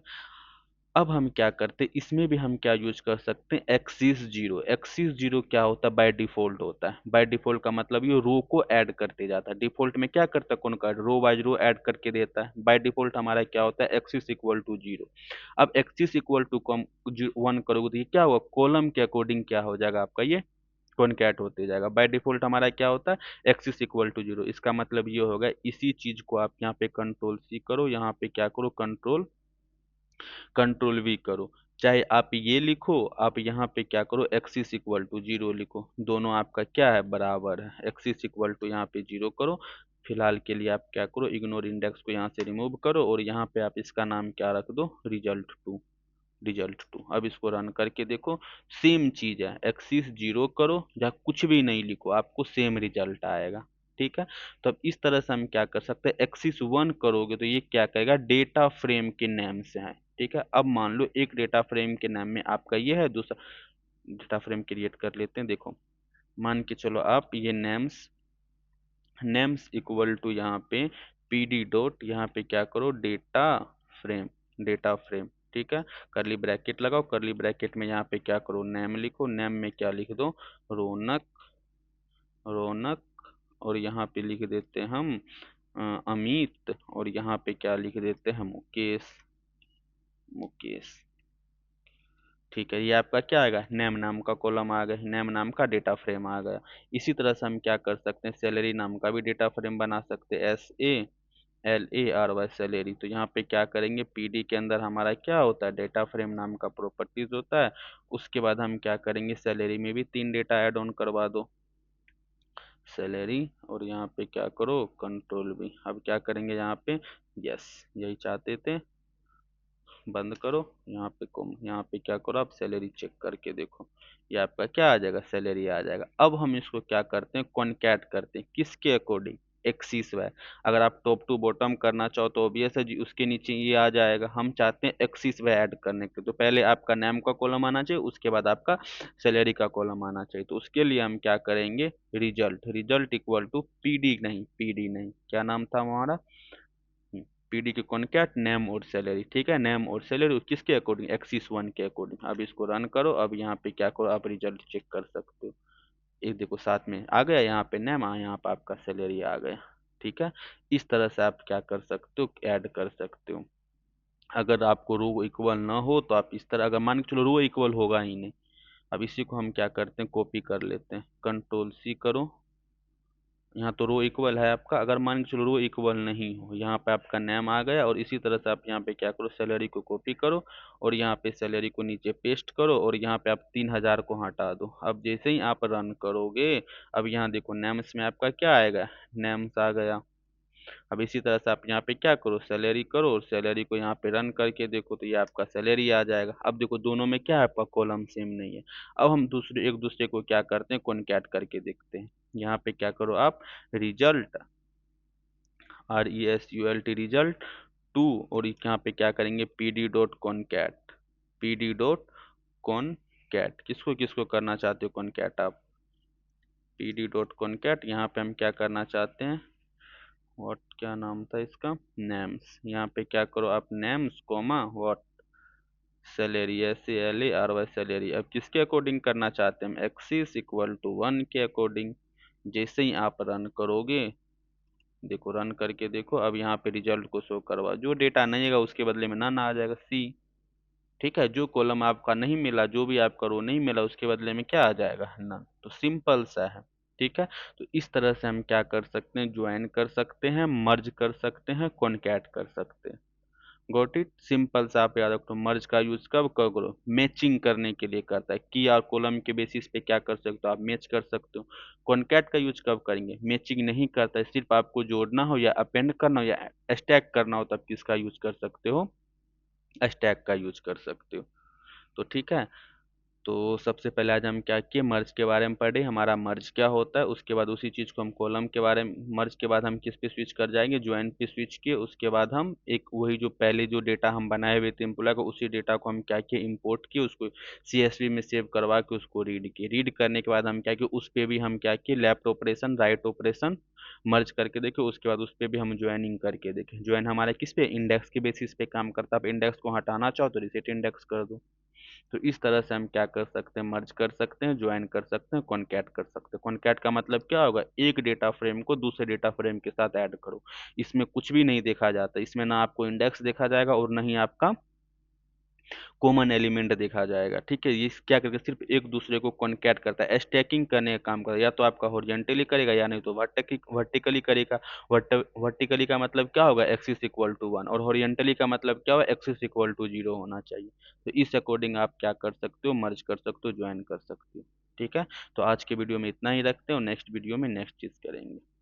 अब हम क्या करते हैं, इसमें भी हम क्या यूज कर सकते हैं, एक्सिस जीरो। एक्सिस जीरो क्या होता है, बाय डिफॉल्ट होता है। बाय डिफॉल्ट का मतलब ये रो को ऐड करते जाता है। डिफॉल्ट में क्या करता है, कौन का रो वाइज रो ऐड करके देता है। बाय डिफॉल्ट हमारा क्या होता है, एक्सिस इक्वल टू जीरो। अब एक्सिस इक्वल टू कम 1 करोगे तो ये क्या होगा, कॉलम के अकॉर्डिंग क्या हो जाएगा आपका, ये कॉन्कैट होते जाएगा। बाय डिफॉल्ट हमारा क्या होता है, एक्सिस इक्वल टू जीरो। इसका मतलब ये होगा, इसी चीज को आप यहाँ पे कंट्रोल सी करो, यहाँ पे क्या करो, कंट्रोल कंट्रोल वी करो। चाहे आप ये लिखो, आप यहाँ पे क्या करो, एक्सिस इक्वल टू जीरो लिखो, दोनों आपका क्या है, बराबर है। एक्सिस इक्वल टू यहाँ पे जीरो करो। फिलहाल के लिए आप क्या करो, इग्नोर इंडेक्स को यहाँ से रिमूव करो, और यहाँ पे आप इसका नाम क्या रख दो, रिजल्ट टू। रिजल्ट टू, अब इसको रन करके देखो, सेम चीज है, एक्सिस जीरो करो या कुछ भी नहीं लिखो, आपको सेम रिजल्ट आएगा। ठीक है, तो अब इस तरह से हम क्या कर सकते हैं, एक्सिस वन करोगे तो ये क्या कहेगा, डेटा फ्रेम के नाम से है। ठीक है, अब मान लो एक डेटा फ्रेम के नाम में आपका ये है, दूसरा डेटा फ्रेम क्रिएट कर लेते हैं। देखो मान के चलो आप, ये नेम्स, नेम्स इक्वल टू यहाँ पे पीडी डॉट, यहाँ पे क्या करो, डेटा फ्रेम, डेटा फ्रेम। ठीक है, करली ब्रैकेट लगाओ, करली ब्रैकेट में यहाँ पे क्या करो, नेम लिखो, नेम में क्या लिख दो, रौनक, रौनक, और यहाँ पे लिख देते हैं हम अमित, और यहाँ पे क्या लिख देते हैं, मुकेश, मुकेश। ठीक है, ये आपका क्या आएगा, नेम नाम का कॉलम आ गया, नेम नाम का डेटा फ्रेम आ गया। इसी तरह से हम क्या कर सकते हैं, सैलरी नाम का भी डेटा फ्रेम बना सकते हैं, SALARY सैलरी। तो यहाँ पे क्या करेंगे, पीडी के अंदर हमारा क्या होता है, डेटा फ्रेम नाम का प्रॉपर्टीज होता है। उसके बाद हम क्या करेंगे, सैलरी में भी 3 डेटा ऐड ऑन करवा दो, सैलरी, और यहाँ पे क्या करो, कंट्रोल भी। अब क्या करेंगे यहाँ पे, यस, यही चाहते थे, बंद करो। यहाँ पे कॉम, यहाँ पे क्या करो आप, सैलरी चेक करके देखो, ये आपका क्या आ जाएगा, सैलरी आ जाएगा। अब हम इसको क्या करते हैं, कॉन्कैट करते हैं, किसके अकॉर्डिंग, एक्सिस वाय। अगर आप टॉप टू बॉटम करना चाहो तो ऑब्वियस है जी, उसके नीचे ये आ जाएगा। हम चाहते हैं एक्सिस वाय ऐड करने के, तो पहले आपका नाम का कॉलम आना चाहिए, उसके बाद आपका सैलरी का कॉलम आना चाहिए। तो उसके लिए हम क्या करेंगे, result, result equal to P D, नहीं पीडी नहीं, क्या नाम था हमारा, पीडी के कॉन्कैट नेम और सैलरी। ठीक है, नेम और सैलरी किसके अकॉर्डिंग, एक्सिस वन के अकॉर्डिंग। अब इसको रन करो, अब यहाँ पे क्या करो आप, रिजल्ट चेक कर सकते हो। एक देखो साथ में आ गया, यहाँ पे नेम आ, यहाँ पे आपका सैलरी आ गया। ठीक है, इस तरह से आप क्या कर सकते हो, ऐड कर सकते हो। अगर आपको रो इक्वल ना हो तो आप इस तरह, अगर मान के चलो रो इक्वल होगा ही नहीं, अब इसी को हम क्या करते हैं, कॉपी कर लेते हैं, कंट्रोल सी करो। यहाँ तो रो इक्वल है आपका, अगर मान के चलो रो इक्वल नहीं हो, यहाँ पे आपका नेम आ गया, और इसी तरह से आप यहाँ पे क्या करो, सैलरी को कॉपी करो, और यहाँ पे सैलरी को नीचे पेस्ट करो, और यहाँ पे आप 3000 को हटा दो। अब जैसे ही आप रन करोगे, अब यहाँ देखो नेम्स में आपका क्या आएगा, नेम्स आ गया। अब इसी तरह से आप यहाँ पे क्या करो, सैलरी करो, और सैलरी को यहाँ पे रन करके देखो तो ये आपका सैलरी आ जाएगा। अब देखो दोनों में क्या है, आपका कॉलम सेम नहीं है। अब हम दूसरे एक दूसरे को क्या करते हैं, कॉन्कैट करके देखते हैं। यहाँ पे क्या करो आप, रिजल्ट, RESULT रिजल्ट टू, और यहाँ पे क्या करेंगे PD.concat, PD.concat। किसको किसको करना चाहते हो कॉनकैट आप? PD.concat। यहाँ पे हम क्या करना चाहते हैं, व्हाट, क्या नाम था इसका, नेम्स। यहाँ पे क्या करो आप, names comma what, salary, SALARY salary. अब किसके अकॉर्डिंग करना चाहते हैं हम, एक्सिस इक्वल टू 1 के अकॉर्डिंग। जैसे ही आप रन करोगे, देखो रन करके देखो, अब यहाँ पे रिजल्ट को शो करवा, जो डेटा नहीं आएगा उसके बदले में ना आ जाएगा सी। ठीक है, जो कॉलम आपका नहीं मिला, जो भी आप करो नहीं मिला, उसके बदले में क्या आ जाएगा, नन। तो सिंपल सा है। ठीक है, तो इस तरह से हम क्या कर सकते हैं, ज्वाइन कर सकते हैं, मर्ज कर सकते हैं, कॉनकैट कर सकते हैं। गॉट इट, सिंपल सा आप याद रखो। मर्ज का यूज कब करो, मैचिंग करने के लिए करता है, की और कॉलम के बेसिस पे क्या कर सकते हो आप, मैच कर सकते हो। कॉनकैट का यूज कब करेंगे, मैचिंग नहीं करता है, सिर्फ आपको जोड़ना हो या अपेंड करना हो या स्टैक करना हो, तब किसका यूज कर सकते हो, स्टैक का यूज कर सकते हो। तो ठीक है, तो सबसे पहले आज हम क्या किए, मर्ज के बारे में पढ़े, हमारा मर्ज क्या होता है। उसके बाद उसी चीज़ को हम कॉलम के बारे में, मर्ज के बाद हम किस पे स्विच कर जाएंगे, ज्वाइन पे स्विच किए। उसके बाद हम एक वही जो पहले जो डेटा हम बनाए हुए थे एम्प्लॉय को, उसी डेटा को हम क्या किए, इंपोर्ट किए, उसको CSV में सेव करवा के उसको रीड किए। रीड करने के बाद हम क्या किए, उस पर भी हम क्या किए, लेफ्ट ऑपरेशन राइट ऑपरेशन मर्ज करके देखे। उसके बाद उस पर भी हम ज्वाइनिंग करके देखे। ज्वाइन हमारे किस पे, इंडेक्स के बेसिस पे काम करता है। आप इंडेक्स को हटाना चाहो तो रिसेट इंडेक्स कर दो। तो इस तरह से हम क्या कर सकते हैं, मर्ज कर सकते हैं, ज्वाइन कर सकते हैं, कॉनकैट कर सकते हैं। कॉनकैट का मतलब क्या होगा, एक डेटा फ्रेम को दूसरे डेटा फ्रेम के साथ ऐड करो। इसमें कुछ भी नहीं देखा जाता, इसमें ना आपको इंडेक्स देखा जाएगा और ना ही आपका कॉमन एलिमेंट देखा जाएगा। ठीक है, ये क्या करके सिर्फ एक दूसरे को कॉन्कैट करता है, स्टैकिंग करने का काम करता है। या तो आपका हॉरिजॉन्टली करेगा या नहीं तो वर्टिकली करेगा। वर्टिकली का मतलब क्या होगा, एक्सिस इक्वल टू 1, और हॉरिजॉन्टली का मतलब क्या होगा, एक्सिस इक्वल टू 0 होना चाहिए। तो इस अकॉर्डिंग आप क्या कर सकते हो, मर्ज कर सकते हो, ज्वाइन कर सकते हो। ठीक है, तो आज के वीडियो में इतना ही रखते हैं और नेक्स्ट वीडियो में नेक्स्ट चीज करेंगे।